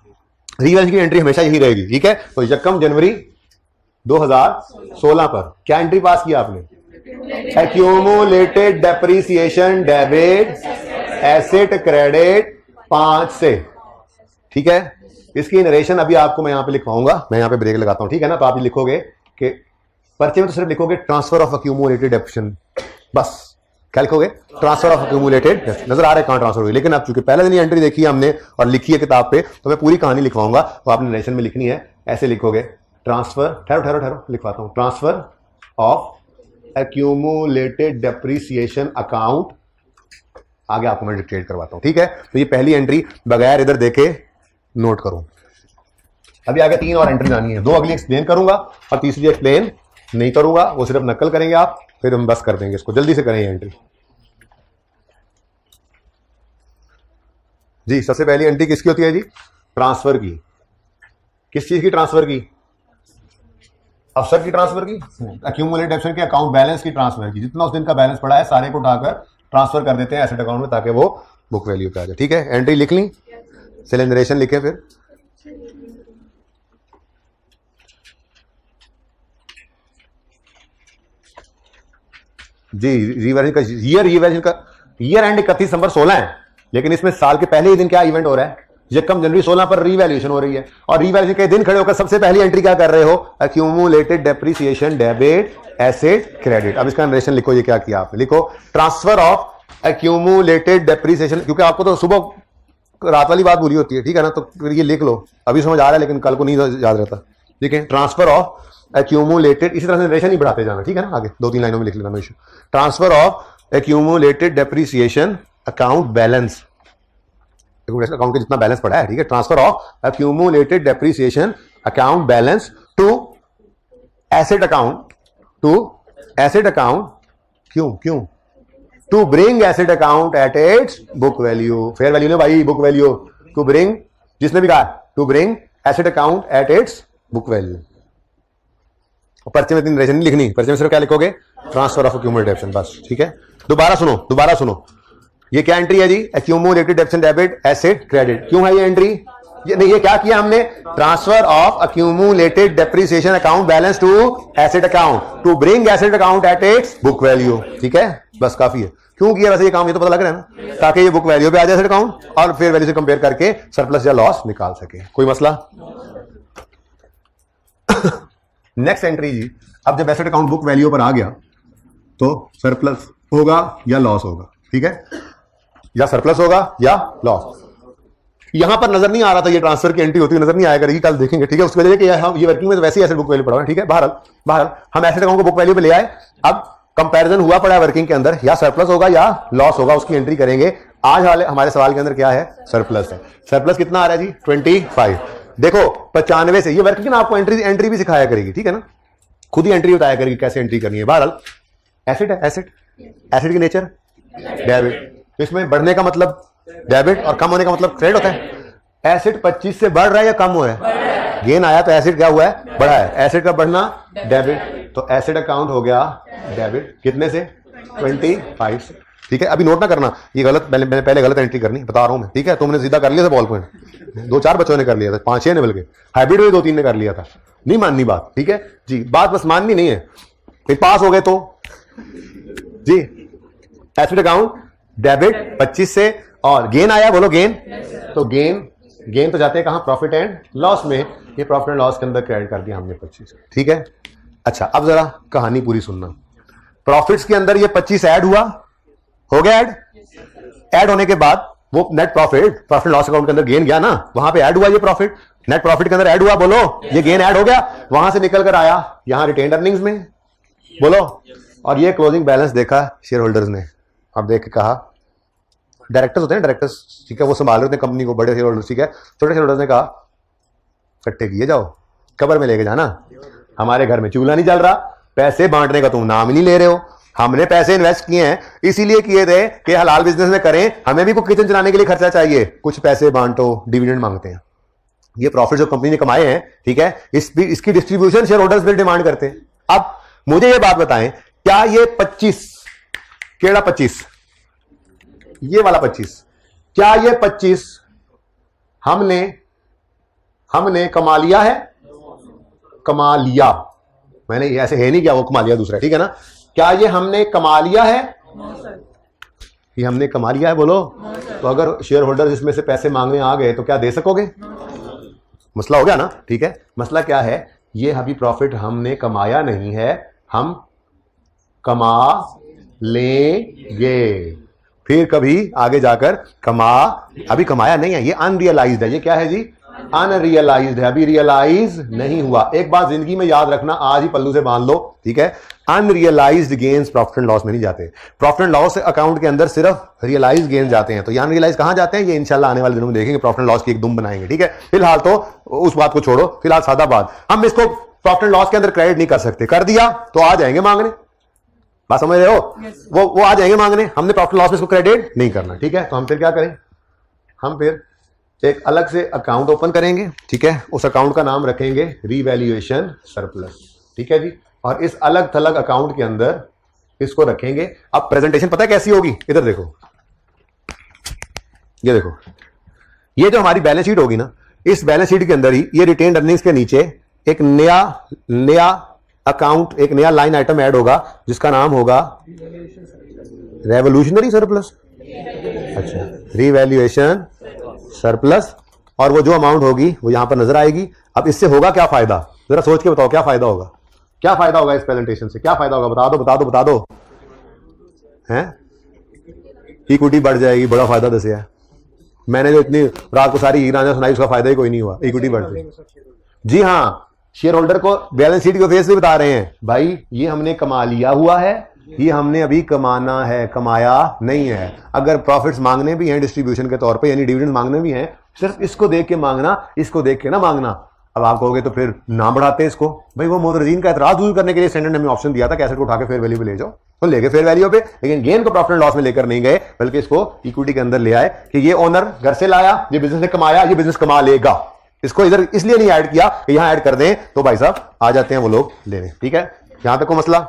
रीवैल्यूएशन की एंट्री हमेशा यही रहेगी, ठीक है। तो यकम जनवरी 2016 पर क्या एंट्री पास किया आपने, accumulated depreciation debit asset credit 5 से, ठीक है। इसकी नरेशन अभी आपको मैं यहां पे लिखवाऊंगा, मैं यहां पे ब्रेक लगाता हूं, ठीक है ना। तो आप लिखोगे कि पर्चे में तो सिर्फ लिखोगे ट्रांसफर ऑफ एक्यूमुलेटेड डेप्शन, बस क्या लिखोगे, ट्रांसफर ऑफ एक्यूमुलेटेड। नजर आ रहा है कहां ट्रांसफर हुई, लेकिन अब चूंकि पहले दिन एंट्री देखी है हमने और लिखी है किताब पे, तो मैं पूरी कहानी लिखवाऊंगा, तो आपने नरेशन में लिखनी है। ऐसे लिखोगे, ट्रांसफर, ठहरो लिखवाता हूं, transfer of accumulated depreciation account, आगे आपको मैं डिक्टेट करवाता हूं, ठीक है। तो ये पहली एंट्री बगैर इधर देखे नोट करो। अभी आगे 3 और एंट्री आनी है, 2 अगली एक्सप्लेन करूंगा और तीसरी एक्सप्लेन नहीं करूंगा, वो सिर्फ नकल करेंगे आप, फिर हम बस कर देंगे इसको, जल्दी से करें ये एंट्री जी। सबसे पहली एंट्री किसकी होती है जी, ट्रांसफर की। किस चीज की ट्रांसफर की, अफसर की ट्रांसफर की, एक्यूमुलेटेड डेप्शन के अकाउंट बैलेंस की ट्रांसफर की। जितना उस दिन का बैलेंस पड़ा है सारे को उठाकर ट्रांसफर कर देते हैं एसेट अकाउंट में, ताकि वो बुक वैल्यू पे आ जाए, ठीक है। एंट्री लिख ली, सिलेंडरेशन लिखे फिर जी। रीवैल्यूएशन का रीवैल्यूएशन का ईयर एंड 31 दिसंबर 16 है, लेकिन इसमें साल के पहले ही दिन क्या इवेंट हो रहा है, यकम जनवरी 16 पर रीवैल्यूएशन हो रही है। और रीवैल्यूएशन के दिन खड़े होकर सबसे पहली एंट्री क्या कर रहे हो, accumulated depreciation debit asset credit. अब इसका नरेशन लिखो, ये क्या किया आपने, लिखो ट्रांसफर ऑफ एक्यूमुलेटेड डेप्रीसिएशन, क्योंकि आपको तो सुबह रात वाली बात भूली होती है, ठीक है ना। तो ये लिख लो, अभी समझ आ रहा है लेकिन कल को नहीं याद रहता, ठीक है। ट्रांसफर ऑफ एक्यूमुलेटेड, इसी तरह से नरेशन ही बढ़ाते जाना, ठीक है ना। आगे 2-3 लाइनों में लिख लेना हमेशा, transfer of accumulated depreciation account balance, account के जितना बैलेंस पड़ा है, ठीक है। Transfer of accumulated depreciation account balance to asset account, क्यों to bring asset account at its book value, fair value ने भाई, बुक वैल्यू, टू ब्रिंग, जिसने भी कहा to bring asset account at its book value. पर्चे में इतनी narration नहीं लिखनी, पर्चे में सिर्फ क्या लिखोगे, ट्रांसफर ऑफ एक्यूमुलेटेड डेप्शन, बस। ठीक है, दोबारा सुनो, ये क्या एंट्री है जी, accumulated depreciation debit asset credit. क्यों है ये एंट्री, ये क्या किया हमने, transfer of accumulated depreciation account balance to asset account to bring asset account at its book value. ठीक है, बस काफी है। क्यों किया वैसे ये काम, ये तो पता लग रहा है ना, ताकि ये बुक वैल्यू पे आ जाए एसेट अकाउंट और फेयर वैल्यू से कंपेयर करके सरप्लस या लॉस निकाल सके। कोई मसला। नेक्स्ट एंट्री जी, अब जब एसेट अकाउंट बुक वैल्यू पर आ गया तो सरप्लस होगा या लॉस होगा। ठीक है, या सरप्लस होगा या लॉस। यहां पर नजर नहीं आ रहा था, ये ट्रांसफर की एंट्री होती है, नजर नहीं आया करेगी, कल देखेंगे। ठीक है, उसकी वजह कि ये वर्किंग में तो वैसे ही एसेट बुक वैल्यू पड़ा है। ठीक है, बहरहाल हम एसेट अकाउंट को बुक वैल्यू पे ले आए, अब कंपैरिजन हुआ पड़ा है वर्किंग के अंदर, या सरप्लस होगा या लॉस होगा, उसकी एंट्री करेंगे। आज हमारे सवाल के अंदर क्या है, सरप्लस है। सरप्लस कितना आ रहा है जी, 25। देखो 95 से, ये वर्किंग ना आपको एंट्री भी सिखाया करेगी। ठीक है ना, खुद ही एंट्री बताया करेगी कैसे एंट्री करनी है। बहरहाल एसेट है, एसेट की नेचर डेबिट, तो इसमें बढ़ने का मतलब डेबिट और कम होने का मतलब क्रेडिट होता है। एसेट 25 से बढ़ रहा है या कम हो रहा है, गेन आया तो एसेट क्या हुआ है, बढ़ा है। एसेट का बढ़ना डेबिट, तो एसेट अकाउंट हो गया डेबिट कितने से, 25 से। ठीक है, अभी नोट ना करना, ये गलत, मैंने पहले गलत एंट्री करनी बता रहा हूं मैं। ठीक है, तुमने सीधा कर लिया था बॉल पॉइंट, 2-4 बच्चों ने कर लिया था, 5-6 ने, बल्कि हाइब्रिड में 2-3 ने कर लिया था। नहीं माननी बात। ठीक है जी, बात बस माननी नहीं है, फिर पास हो गए तो जी। एसेट अकाउंट डेबिट 25 से, और गेन आया, बोलो गेन, तो गेन तो जाते हैं कहां, प्रॉफिट एंड लॉस में। ये प्रॉफिट एंड लॉस के अंदर क्रेडिट कर दिया हमने 25। ठीक है, अच्छा अब जरा कहानी पूरी सुनना। प्रॉफिट्स के अंदर ये 25 ऐड हुआ, हो गया ऐड होने के बाद वो नेट प्रॉफिट लॉस अकाउंट के अंदर गेन गया ना, वहां पे ऐड हुआ ये प्रॉफिट, नेट प्रॉफिट के अंदर ऐड हुआ, बोलो ये गेन ऐड हो गया, वहां से निकल कर आया यहां रिटेन्ड अर्निंग्स में, बोलो। और ये क्लोजिंग बैलेंस देखा शेयर होल्डर्स ने, अब देख के कहा, डायरेक्टर्स होते हैं डायरेक्टर्स, ठीक है, वो संभाल रहे होते हैं कंपनी को, बड़े शेयर होल्डर्स। ठीक है, छोटे शेयर होल्डर्स ने कहा कट्टे किए जाओ, कबर में लेके जाना, हमारे घर में चूल्हा नहीं जल रहा, पैसे बांटने का तुम नाम ही नहीं ले रहे हो, हमने पैसे इन्वेस्ट किए हैं, इसीलिए किए थे कि हलाल बिजनेस में करें, हमें भी कुछ किचन चलाने के लिए खर्चा चाहिए, कुछ पैसे बांटो, डिविडेंड मांगते हैं। ये प्रॉफिट जो कंपनी ने कमाए हैं, ठीक है, इसकी distribution share holders bill demand करते हैं। अब मुझे ये बात बताएं, क्या ये 25, केड़ा 25, ये वाला 25, क्या ये 25 हमने कमा लिया है, कमा लिया, मैंने ऐसे है नहीं क्या वो कमा लिया दूसरा, ठीक है ना, क्या ये हमने कमा लिया है, ये हमने कमा लिया है, बोलो। तो अगर शेयर होल्डर इसमें से पैसे मांगने आ गए तो क्या दे सकोगे, मसला हो गया ना। ठीक है, मसला क्या है, ये अभी प्रॉफिट हमने कमाया नहीं है, हम कमा लेंगे, फिर कभी आगे जाकर अभी कमाया नहीं है, ये अनरियलाइज्ड है। ये क्या है जी, अनरियलाइज्ड है, अभी रियलाइज नहीं हुआ। एक बात जिंदगी में याद रखना, आज ही पल्लू से बांध लो, ठीक है, unrealised gains profit and loss में नहीं जाते। प्रॉफिट एंड लॉस अकाउंट के अंदर सिर्फ रियलाइज्ड गेन जाते हैं। तो ये अनरियलाइज कहां जाते हैं, ये इंशाल्लाह आने वाले दिनों में देखेंगे, प्रॉफिट एंड लॉस की एक दुम बनाएंगे। ठीक है, फिलहाल तो उस बात को छोड़ो, फिलहाल सादा बात, हम इसको प्रॉफिट एंड लॉस के अंदर क्रेडिट नहीं कर सकते, कर दिया तो आ जाएंगे मांगने, बात समझ रहे हो, वो आ जाएंगे मांगने, हमने प्रॉफिट लॉस में इसको क्रेडिट नहीं करना। ठीक है, तो हम फिर क्या करें, हम फिर एक अलग से अकाउंट ओपन करेंगे, ठीक है, उस अकाउंट का नाम रखेंगे रीवैल्यूएशन सरप्लस। ठीक है जी, और इस अलग थलग अकाउंट के अंदर इसको रखेंगे। अब प्रेजेंटेशन पता है कैसी होगी, इधर देखो, ये देखो, ये जो हमारी बैलेंस शीट होगी ना, इस बैलेंस शीट के अंदर ही ये रिटेन्ड अर्निंग्स के नीचे एक नया अकाउंट, एक नया लाइन आइटम ऐड होगा जिसका नाम होगा रेवोल्यूशनरी सरप्लस। अच्छा, रीवैल्यूएशन सरप्लस, और वो जो अमाउंट होगी वो यहां पर नजर आएगी। अब इससे होगा क्या फायदा, जरा सोच के बताओ, क्या फायदा होगा, क्या फायदा होगा इस प्रेजेंटेशन से, क्या फायदा होगा, बता दो हैं, इक्विटी बढ़ जाएगी, बड़ा फायदा दसे है, मैंने जो इतनी रात को सारी हीराना सुनाई उसका फायदा ही कोई नहीं हुआ, इक्विटी बढ़ गई। जी हाँ, शेयर होल्डर को बैलेंस शीट के फेस भी बता रहे हैं, भाई ये हमने कमा लिया हुआ है, ये हमने अभी कमाना है, कमाया नहीं है। अगर प्रॉफिट्स मांगने भी हैं डिस्ट्रीब्यूशन के तौर पे, यानी डिविडेंड मांगने भी हैं, सिर्फ इसको देख के मांगना, इसको देख के ना मांगना। अब आप कहोगे तो फिर ना बढ़ाते इसको, भाई वो मोदरजीन का एतराज दूर करने के लिए स्टैंडर्ड ने हमें ऑप्शन दिया था कि एसेट को उठा के फेयर वैल्यू पे ले जाओ, तो लेके फेयर वैल्यू पे, लेकिन गेन को प्रॉफिट एंड लॉस में लेकर नहीं गए, बल्कि इसको इक्विटी के अंदर ले आए कि ये ओनर घर से लाया, ये बिजनेस ने कमाया, ये बिजनेस कमा लेगा। इसको इधर इसलिए नहीं ऐड किया कि यहां ऐड कर दें तो भाई साहब आ जाते हैं वो लोग लेने। ठीक है, यहां तक को मसला।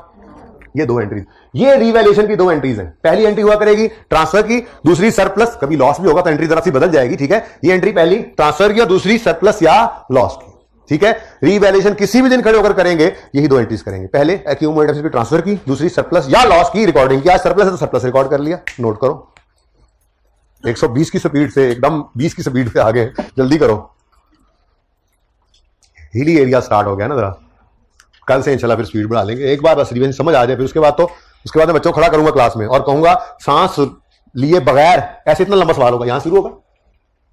ये दो एंट्रीज, ये रीवैल्यूएशन की दो एंट्रीज हैं। पहली एंट्री हुआ करेगी ट्रांसफर की, दूसरी सरप्लस, कभी लॉस भी होगा तो एंट्री जरा सी बदल जाएगी। ठीक है, ये एंट्री पहली ट्रांसफर की और दूसरी सरप्लस या लॉस की। ठीक है, रीवैल्यूएशन किसी भी दिन खड़े होकर करेंगे, यही दो एंट्रीज करेंगे। पहले एक्यूमुलेटिव की ट्रांसफर की, दूसरी सरप्लस या लॉस की रिकॉर्डिंग की। आज सरप्लस है तो सरप्लस रिकॉर्ड कर लिया, नोट करो। 120 की स्पीड से एकदम 20 की स्पीड पे आ गए, जल्दी करो। हिली एरिया स्टार्ट हो गया ना जरा, कल से इंशाल्लाह फिर स्पीड बढ़ा लेंगे। एक बार बस रिवीजन समझ आ जाए, फिर उसके बाद मैं बच्चों को खड़ा करूंगा क्लास में और कहूंगा सांस लिए बगैर, ऐसे इतना लंबा सवाल होगा, यहां शुरू होगा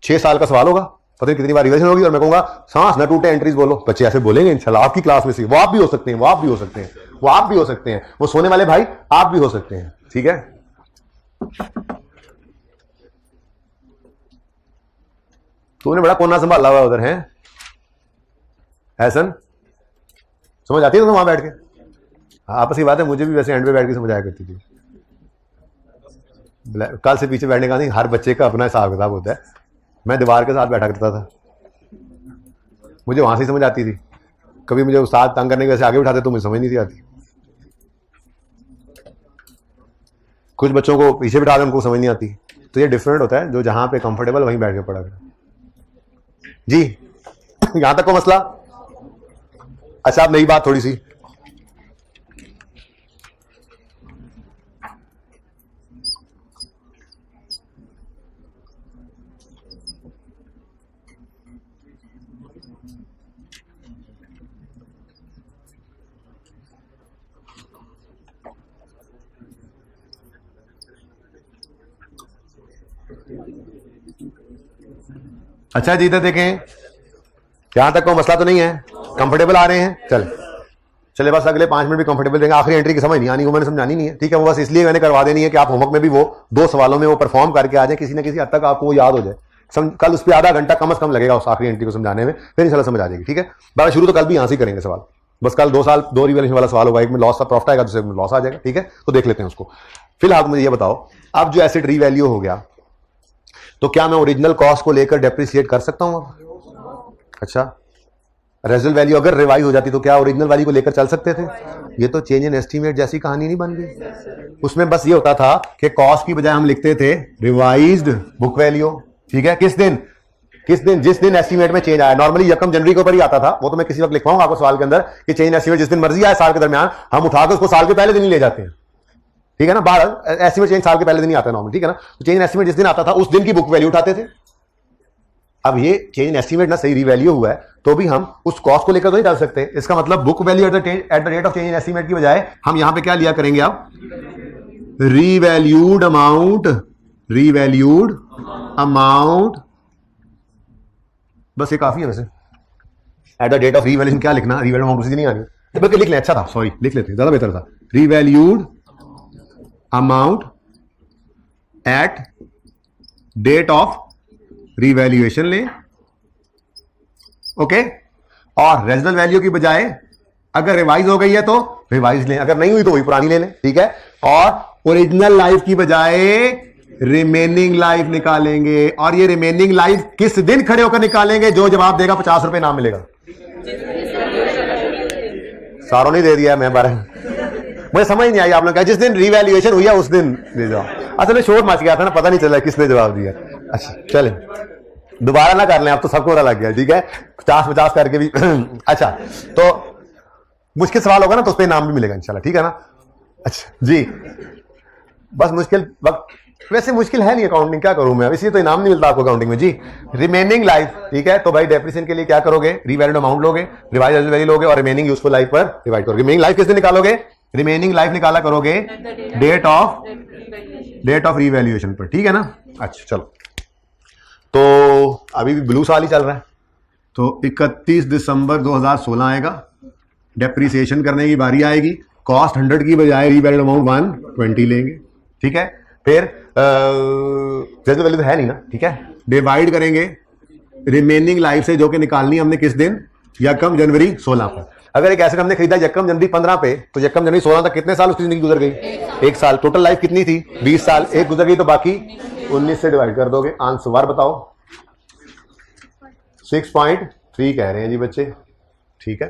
6 साल का सवाल होगा, पता नहीं कितनी बार रिवीजन होगी, और मैं कहूंगा सांस न टूटे एंट्रीज बोलो। बच्चे ऐसे बोलेंगे इंशाल्लाह आपकी क्लास में से। वो आप भी हो सकते हैं, वो आप भी हो सकते हैं, वो आप भी हो सकते हैं, वो सोने वाले भाई आप भी हो सकते हैं। ठीक है, तूने बड़ा कोना संभाला हुआ उधर है हैसन, समझ आती है तुम्हें वहां बैठ के? आपस की बात है, मुझे भी वैसे एंड पे बैठ के समझ आया करती थी। कल से पीछे बैठने का नहीं, हर बच्चे का अपना हिसाब किताब होता है। मैं दीवार के साथ बैठा करता था, मुझे वहां से समझ आती थी। कभी मुझे उस्ताद तंग करने के वैसे आगे उठाते तो मुझे समझ नहीं थी आती। कुछ बच्चों को पीछे बिठा दे, उनको समझ नहीं आती। तो ये डिफरेंट होता है, जो जहां पे कंफर्टेबल वहीं बैठ के पढ़ा करें। जी यहां तक को मसला। अच्छा, अब नई बात थोड़ी सी, अच्छा जी इधर देखें, यहां तक को मसला तो नहीं है, कंफर्टेबल आ रहे हैं? चले बस अगले 5 मिनट भी कंफर्टेबल देंगे। आखिरी एंट्री की समझ नहीं आनी, वो मैंने समझानी नहीं है। ठीक है, वो बस इसलिए मैंने करवा देनी है कि आप होमवर्क में भी वो 2 सवालों में वो परफॉर्म करके आ जाए, किसी न किसी हद तक आपको वो याद हो जाए। कल उस पर आधा घंटा कम से कम लगेगा उस आखिरी एंट्री को समझाने में, फिर इंशाल्लाह समझ आ जाएगी। ठीक है, बाकी शुरू तो कल भी यहां से करेंगे सवाल। बस कल 2 रिवैल्यूएशन वाला सवाल होगा, एक में लॉस का प्रॉफिट आएगा, दूसरे में लॉस आ जाएगा। ठीक है, तो देख लेते हैं उसको। फिलहाल मुझे ये बताओ, अब जो एसेट रीवैल्यू हो गया, तो क्या मैं ओरिजिनल कॉस्ट को लेकर डेप्रिसिएट कर सकता हूं? अच्छा, रेजल वैल्यू अगर रिवाइज हो जाती तो क्या ओरिजिनल वैल्यू को लेकर चल सकते थे? ये तो चेंज इन एस्टीमेट जैसी कहानी नहीं बन गई। उसमें बस ये होता था कि कॉस्ट की बजाय हम लिखते थे रिवाइज्ड बुक वैल्यू। ठीक है, किस दिन जिस दिन एस्टीमेट में चेंज आया। नॉर्मली 1 जनवरी को ऊपर ही आता था, वो तो मैं किसी वक्त लिखवाऊंगा आपको सवाल के अंदर कि चेंज एस्टीमेट जिस दिन मर्जी आए साल के दरमियान, हम उठाकर उसको साल के पहले दिन ही ले जाते हैं। ठीक है ना, बाहर एस्टीमेट चेंज साल के पहले दिन ही आता है नॉर्मल। ठीक है ना, तो चेंज एस्टीमेट जिस दिन आता था उस दिन की बुक वैल्यू उठाते थे। अब ये चेंज एस्टीमेट ना सही रीवैल्यू हुआ है तो भी हम उस कॉस्ट को लेकर तो नहीं डाल सकते। इसका मतलब book value at the rate of change in estimate की बजाय हम यहां पे क्या लिया करेंगे? आप रीवैल्यूड अमाउंट, बस ये काफी है। वैसे at the date of revaluation क्या लिखना, रीवैल्यूड अमाउंट उसी दिन नहीं आनी, बल्कि लिख लें, अच्छा था, सॉरी लिख लेते, ज्यादा बेहतर था। Revalued amount at date of revaluation ले, ओके। और रेजनल वैल्यू की बजाय अगर रिवाइज हो गई है तो रिवाइज लें, अगर नहीं हुई तो वही पुरानी ले लें। ठीक है, और ओरिजिनल लाइफ की बजाय रिमेनिंग लाइफ निकालेंगे। और ये रिमेनिंग लाइफ किस दिन खड़े होकर निकालेंगे? जो जवाब देगा 50 रुपए नाम मिलेगा। सारों ने दे दिया, मैं 12, मुझे समझ नहीं आई आप लोग क्या, जिस दिन रीवैल्यूएशन हुई है उस दिन दे जाओ। असल में शोर मच गया था ना, पता नहीं चला किसने जवाब दिया। अच्छा चले, दोबारा ना कर लें, आप तो सबको पता लग गया। ठीक है, 50-50 करके भी अच्छा, तो मुश्किल सवाल होगा ना तो उस पर नाम भी मिलेगा इंशाल्लाह। ठीक है ना, अच्छा जी, बस मुश्किल वक्त, वैसे मुश्किल है नहीं अकाउंटिंग, क्या करूं मैं अब, इसलिए तो इनाम नहीं मिलता आपको अकाउंटिंग में जी। रिमेनिंग लाइफ, ठीक है, तो भाई डेप्रिसिएशन के लिए क्या करोगे? रीवैल्यूड अमाउंट लोगे, रिवाइज वैल्यू लोगे और रिमेनिंग यूजफुल लाइफ पर डिवाइड करोगे। रिमेनिंग लाइफ किस दिन निकालोगे? रिमेनिंग लाइफ निकाला करोगे डेट ऑफ रीवैल्यूएशन पर। ठीक है ना, अच्छा चलो, तो अभी भी ब्लू साल ही चल रहा है, तो 31 दिसंबर 2016 आएगा, डेप्रिसिएशन करने की बारी आएगी। कॉस्ट 100 की बजाय रीवैल्यूड अमाउंट 120 लेंगे। ठीक है, फिर रेजल वैल्यू तो है नहीं ना, ठीक है, डिवाइड करेंगे रिमेनिंग लाइफ से, जो कि निकालनी हमने किस दिन? 1 जनवरी 16 पर। अगर एक एसेट हमने खरीदा 1 जनवरी 15 पे, तो 1 जनवरी 16 तक कितने साल उसकी जिंदगी गुजर गई? 1 साल। टोटल लाइफ कितनी थी? 20 साल। एक गुजर गई तो बाकी 19 से डिवाइड कर दोगे। आंसर बताओ, 6.3 कह रहे हैं जी बच्चे, ठीक है।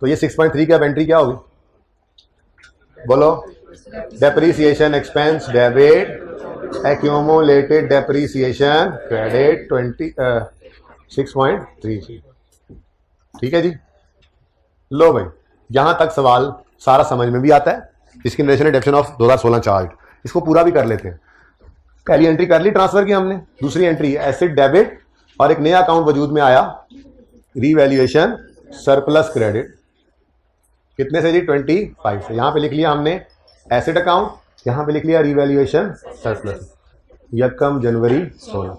तो ये 6.3 की अब एंट्री क्या होगी, बोलो, depreciation expense debit, accumulated depreciation credit 6.3, ठीक है जी। लो भाई, यहां तक सवाल सारा समझ में भी आता है। इसकी नरेशन है डेफिनेशन ऑफ 2016 चार्ट, इसको पूरा भी कर लेते हैं। पहली एंट्री कर ली, ट्रांसफर की हमने। दूसरी एंट्री एसेट डेबिट और एक नया अकाउंट वजूद में आया, रीवैल्यूएशन सरप्लस क्रेडिट, कितने से जी, 25 से। यहां पे लिख लिया हमने एसेट अकाउंट, यहां पे लिख लिया रीवैल्यूएशन सरप्लस। यकम जनवरी 16,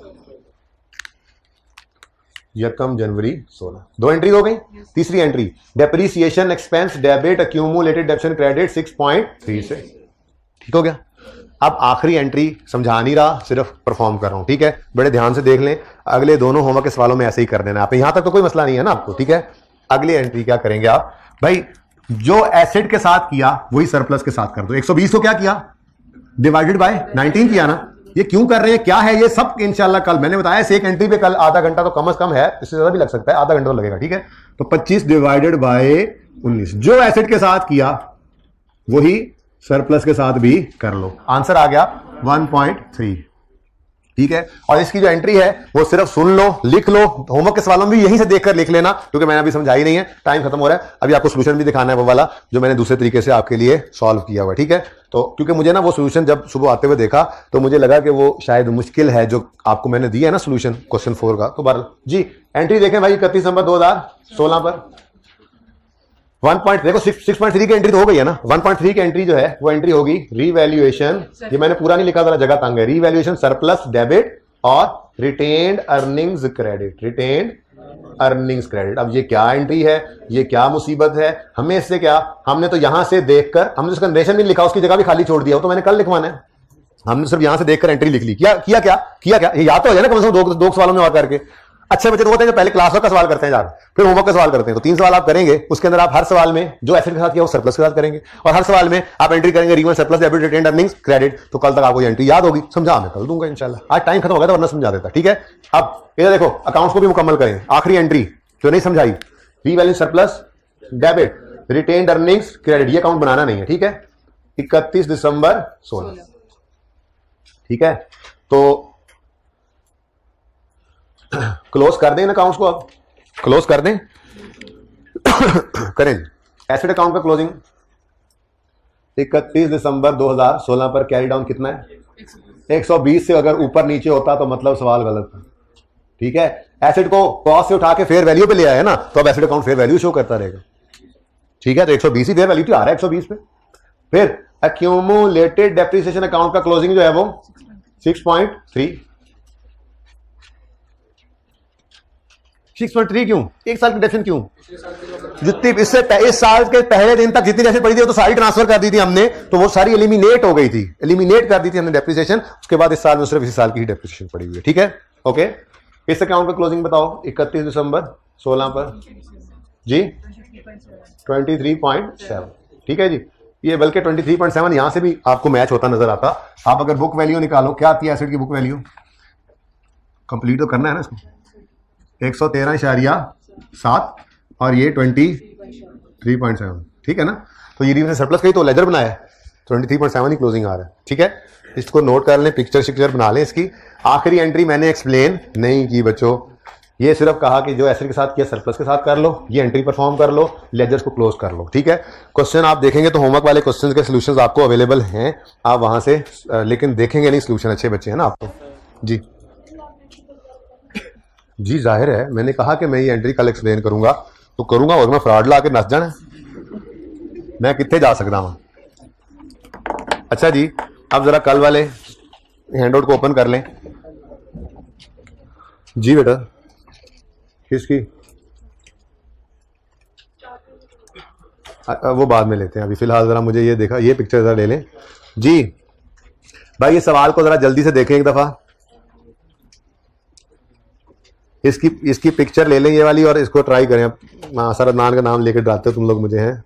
यकम जनवरी 16, 2 एंट्री हो गई। तीसरी entry depreciation expense debit accumulated डेप्शन credit 6.3 से, ठीक हो गया। अब आखिरी एंट्री समझा नहीं रहा, सिर्फ परफॉर्म कर रहा हूं, ठीक है। बड़े ध्यान से देख लें, अगले दोनों होमवर्क के सवालों में ऐसे ही कर देना आप, यहां तक तो कोई मसला नहीं है ना आपको, ठीक है। अगली एंट्री क्या करेंगे आप भाई, जो एसेट के साथ किया वही सरप्लस के साथ कर दो। 120 को क्या किया, डिवाइडेड बाय 19 किया ना। ये क्यों कर रहे हैं, क्या है ये सब इंशाल्लाह कल, मैंने बताया एक एंट्री पे कल आधा घंटा तो कम से कम है, इससे ज्यादा भी लग सकता है, आधा घंटा तो लगेगा, ठीक है। तो 25 डिवाइडेड बाय 19, जो एसेट के साथ किया वही सरप्लस के साथ भी कर लो। आंसर आ गया 1.3, ठीक है। और इसकी जो एंट्री है वो सिर्फ सुन लो, लिख लो, होमवर्क के सवालों में भी यहीं से देखकर लिख लेना, क्योंकि मैंने अभी समझाई नहीं है, टाइम खत्म हो रहा है। अभी आपको सोल्यूशन भी दिखाना है, वो वाला जो मैंने दूसरे तरीके से आपके लिए सॉल्व किया हुआ, ठीक है। तो क्योंकि मुझे ना वो सोल्यूशन जब सुबह आते हुए देखा तो मुझे लगा कि वो शायद मुश्किल है जो आपको मैंने दिया है ना सोल्यूशन क्वेश्चन 4 का। तो बहरहाल जी एंट्री देखें भाई, 31 दिसंबर 2016 पर 1. देखो 6.3 की एंट्री तो हो गई है ना। 1.3 की एंट्री जो है वो एंट्री होगी रीवैल्यूएशन, ये मैंने पूरा नहीं लिखा, जरा जगह तंग है, रीवैल्यूएशन सरप्लस डेबिट और retained earnings credit, retained earnings credit. अब ये क्या एंट्री है, ये क्या मुसीबत है, हमें इससे क्या, हमने तो यहां से देखकर, हमने उसका नरेशन भी लिखा, उसकी जगह भी खाली छोड़ दिया, तो मैंने कल लिखवाना है। हमने सिर्फ यहां से देखकर एंट्री लिख ली, किया क्या, ये याद तो हो जाए ना कम से कम दो सवालों में और करके। अच्छे बच्चे तो होते हैं जो पहले क्लास वर्क का सवाल करते हैं यार, फिर होमवर्क का सवाल करते हैं। तो 3 सवाल आप करेंगे, उसके अंदर आप हर सवाल में जो एसेट के साथ किया वो सरप्लस के साथ करेंगे, और हर सवाल में आप एंट्री करेंगे reval surplus debit retained earnings credit. तो कल तक आपको एंट्री याद होगी, समझा मैं कर दूंगा इंशाल्लाह। आज टाइम खत्म हो गया था वरना समझा देता, ठीक है। अब इधर देखो, अकाउंट्स को भी मुकम्मल करें। आखिरी एंट्री जो नहीं समझाई, revalue surplus debit retained earnings credit, ये अकाउंट बनाना नहीं है, ठीक है। 31 दिसंबर 16, ठीक है। तो क्लोज कर दें अकाउंट्स को, अब क्लोज कर दें करें। एसेट अकाउंट का क्लोजिंग 31 दिसंबर 2016 पर कैरी डाउन कितना है, 120 से अगर ऊपर नीचे होता तो मतलब सवाल गलत था, ठीक है। एसेट को कॉस्ट से उठा के फेयर वैल्यू पे ले आया ना, तो अब asset account fair value show करता रहेगा, ठीक है। तो 120 ही फेयर वैल्यू आ रहा है 120 पे। फिर एक्यूमुलेटेड डेप्रिसिएशन अकाउंट का क्लोजिंग जो है वो 6.3, 6.3 क्यों, एक साल की डेप्रिसिएशन क्यों, जितनी इससे इस साल के पहले दिन तक जितनी डेप्रिसिएशन पड़ी थी वो तो सारी ट्रांसफर कर दी थी हमने, तो वो सारी एलिमिनेट हो गई थी, एलिमिनेट कर दी थी हमने डेप्रिसिएशन। उसके बाद इस साल में सिर्फ इसी साल की ही डेप्रिसिएशन पड़ी हुई है, ठीक है। ओके, इस अकाउंट का क्लोजिंग बताओ 31 दिसंबर 16 पर जी 23.7, ठीक है जी। ये बल्कि 23.7 यहां से भी आपको मैच होता नजर आता। आप अगर बुक वैल्यू निकालो, क्या आती है एसेट की बुक वैल्यू, कंप्लीट तो करना है ना इसको, 113.7 और ये 23.7, ठीक है ना। तो ये रिवर्स सरप्लस का ही तो लेजर बनाया है, 23.7 ही क्लोजिंग आ रहा है, ठीक है। इसको नोट कर लें, पिक्चर शिक्चर बना लें इसकी। आखिरी एंट्री मैंने एक्सप्लेन नहीं की बच्चों, ये सिर्फ कहा कि जो एसेट के साथ किया सरप्लस के साथ कर लो, ये एंट्री परफॉर्म कर लो, लेजर्स को क्लोज कर लो, ठीक है। क्वेश्चन आप देखेंगे तो होमवर्क वाले क्वेश्चंस के सॉल्यूशंस आपको अवेलेबल हैं, आप वहां से लेकिन देखेंगे नहीं सॉल्यूशन, अच्छे बच्चे हैं ना आपको जी। जी जाहिर है, मैंने कहा कि मैं ये एंट्री कल एक्सप्लेन करूंगा तो करूंगा, और मैं फ्रॉड ला के नस जाना, मैं कितने जा सकता हूं। अच्छा जी, अब जरा कल वाले हैंडआउट को ओपन कर लें जी बेटा। किसकी, वो बाद में लेते हैं, अभी फिलहाल जरा मुझे ये देखा, ये पिक्चर जरा ले लें जी भाई। ये सवाल को जरा जल्दी से देखें एक दफा, इसकी पिक्चर ले लें ये वाली, और इसको ट्राई करें। सर अदनान का नाम लेकर डराते हो तुम लोग मुझे, हैं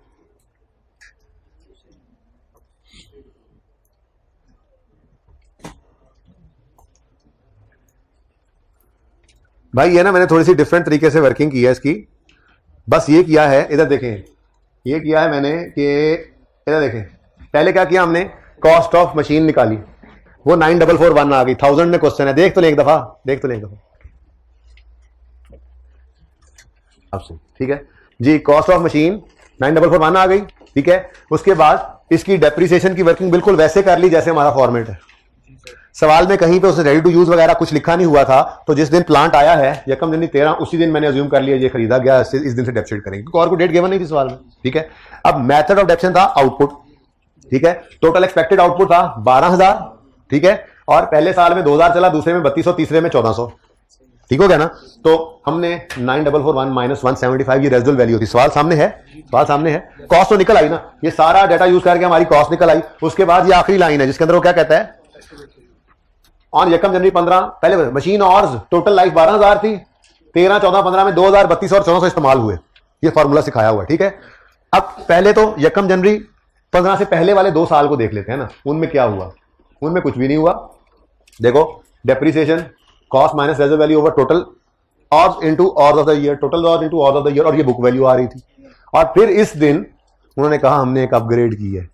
भाई ये ना मैंने थोड़ी सी डिफरेंट तरीके से वर्किंग की है इसकी। बस ये किया है, इधर देखें, ये किया है मैंने कि इधर देखें, पहले क्या किया हमने, कॉस्ट ऑफ मशीन निकाली, वो 9441 आ गई, 1000 में क्वेश्चन है, देख तो ले एक दफा, देख तो ले एक दफा आपसे, ठीक है जी। कॉस्ट ऑफ मशीन 9441 आ गई, ठीक है। उसके बाद इसकी डेप्रिसिएशन की वर्किंग बिल्कुल वैसे कर ली जैसे हमारा फॉर्मेट है। सवाल में कहीं पे उसे रेडी टू यूज वगैरह कुछ लिखा नहीं हुआ था, तो जिस दिन प्लांट आया है यकम जनवरी 13, उसी दिन मैंने अज्यूम कर लिया ये खरीदा गया, इस दिन से डेप्सिट करेंगे, क्योंकि और को डेट गिवन नहीं थी सवाल में, ठीक है। अब मेथड ऑफ डेप्शन था आउटपुट, ठीक है। टोटल एक्सपेक्टेड आउटपुट था 12000, ठीक है। और पहले साल में 2000 चला, दूसरे में 3200, तीसरे में 1400, ठीक हो गया ना। तो हमने 9441 माइनस 175 ये रेजिडुअल वैल्यू थी। सवाल सामने है, सवाल सामने है। कॉस्ट तो निकल आई ना, ये सारा डाटा यूज करके हमारी कॉस्ट निकल आई। उसके बाद ये आखिरी लाइन है जिसके अंदर वो क्या कहता है, ऑन यकम जनवरी 15, पहले मशीन और टोटल लाइफ 12000 थी, 13, 14, 15 में 2000, 3200 और 1400 इस्तेमाल हुए। ये फॉर्मूला सिखाया हुआ है, ठीक है। अब पहले तो यकम जनवरी 15 से पहले वाले 2 साल को देख लेते हैं ना, उनमें क्या हुआ। उनमें कुछ भी नहीं हुआ। देखो, depreciation cost minus reserve value over total hours into hours of the year, total hours into hours of the year, और ये बुक वैल्यू आ रही थी। और फिर इस दिन उन्होंने कहा हमने एक अपग्रेड की है,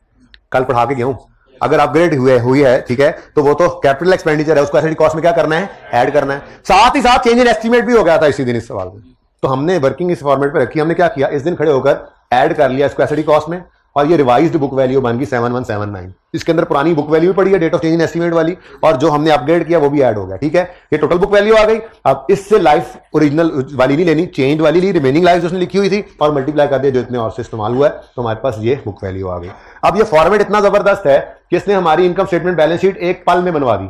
कल पढ़ा के गया हूं। अगर अपग्रेड हुई है, ठीक है, तो वो तो कैपिटल एक्सपेंडिचर है, उसको एसेट कॉस्ट में क्या करना है, ऐड करना है। साथ ही साथ चेंज इन एस्टीमेट भी हो गया था इसी दिन इस सवाल में। तो हमने वर्किंग इस फॉर्मेट पे रखी। हमने क्या किया, इस दिन खड़े होकर ऐड कर लिया इसको एसेट कॉस्ट में, और ये रिवाइज्ड बुक वैल्यू बन गई 7179। इसके अंदर पुरानी बुक वैल्यू भी पड़ी है, date of change in estimate वाली, और जो हमने अपग्रेड किया वो भी ऐड हो गया, ठीक है। ये टोटल बुक वैल्यू आ गई। अब इससे लाइफ ओरिजिनल वाली नहीं लेनी, चेंज वाली ली, रिमेनिंग लाइफ जो उसने लिखी हुई थी, और मल्टीप्लाई कर दिया जो इतने और से इस्तेमाल हुआ है, तो हमारे पास ये बुक वैल्यू आ गई। अब ये फॉर्मेट इतना जबरदस्त है कि इसने हमारी इनकम स्टेटमेंट बैलेंस शीट एक पल में बनवा दी।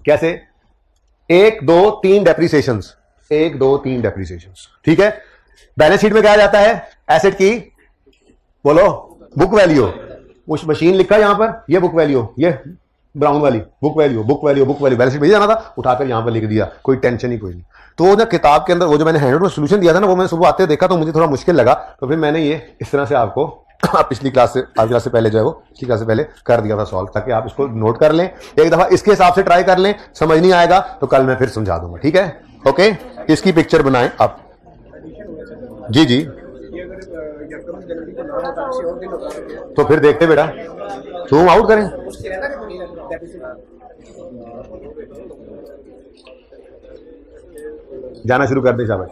कैसे, 1 2 3 डेप्रिसिएशंस, 1 2 3 डेप्रिसिएशंस, ठीक है। बैलेंस शीट में क्या जाता है, एसेट की बोलो बुक वैल्यू, उस मशीन लिखा यहां पर, ये बुक वैल्यू, ये ब्राउन वाली book value, book value, book value, balance sheet में जाना था, उठाकर यहां पर लिख दिया, कोई टेंशन ही कोई नहीं। तो वो ना किताब के अंदर वो जो मैंने हैंडआउट में सोल्यूशन दिया था ना, वो मैंने सुबह आते देखा तो मुझे थोड़ा मुश्किल लगा, तो फिर मैंने ये इस तरह से आपको पिछली क्लास से, आज क्लास से पहले जो है वो पिछली क्लास से पहले कर दिया था सॉल्व, ताकि आप इसको नोट कर लें, एक दफा इसके हिसाब से ट्राई कर लें। समझ नहीं आएगा तो कल मैं फिर समझा दूंगा, ठीक है। ओके, इसकी पिक्चर बनाएं आप। जी जी, तो फिर देखते बेटा, जूम आउट करें। जाना शुरू कर दे शाबाश।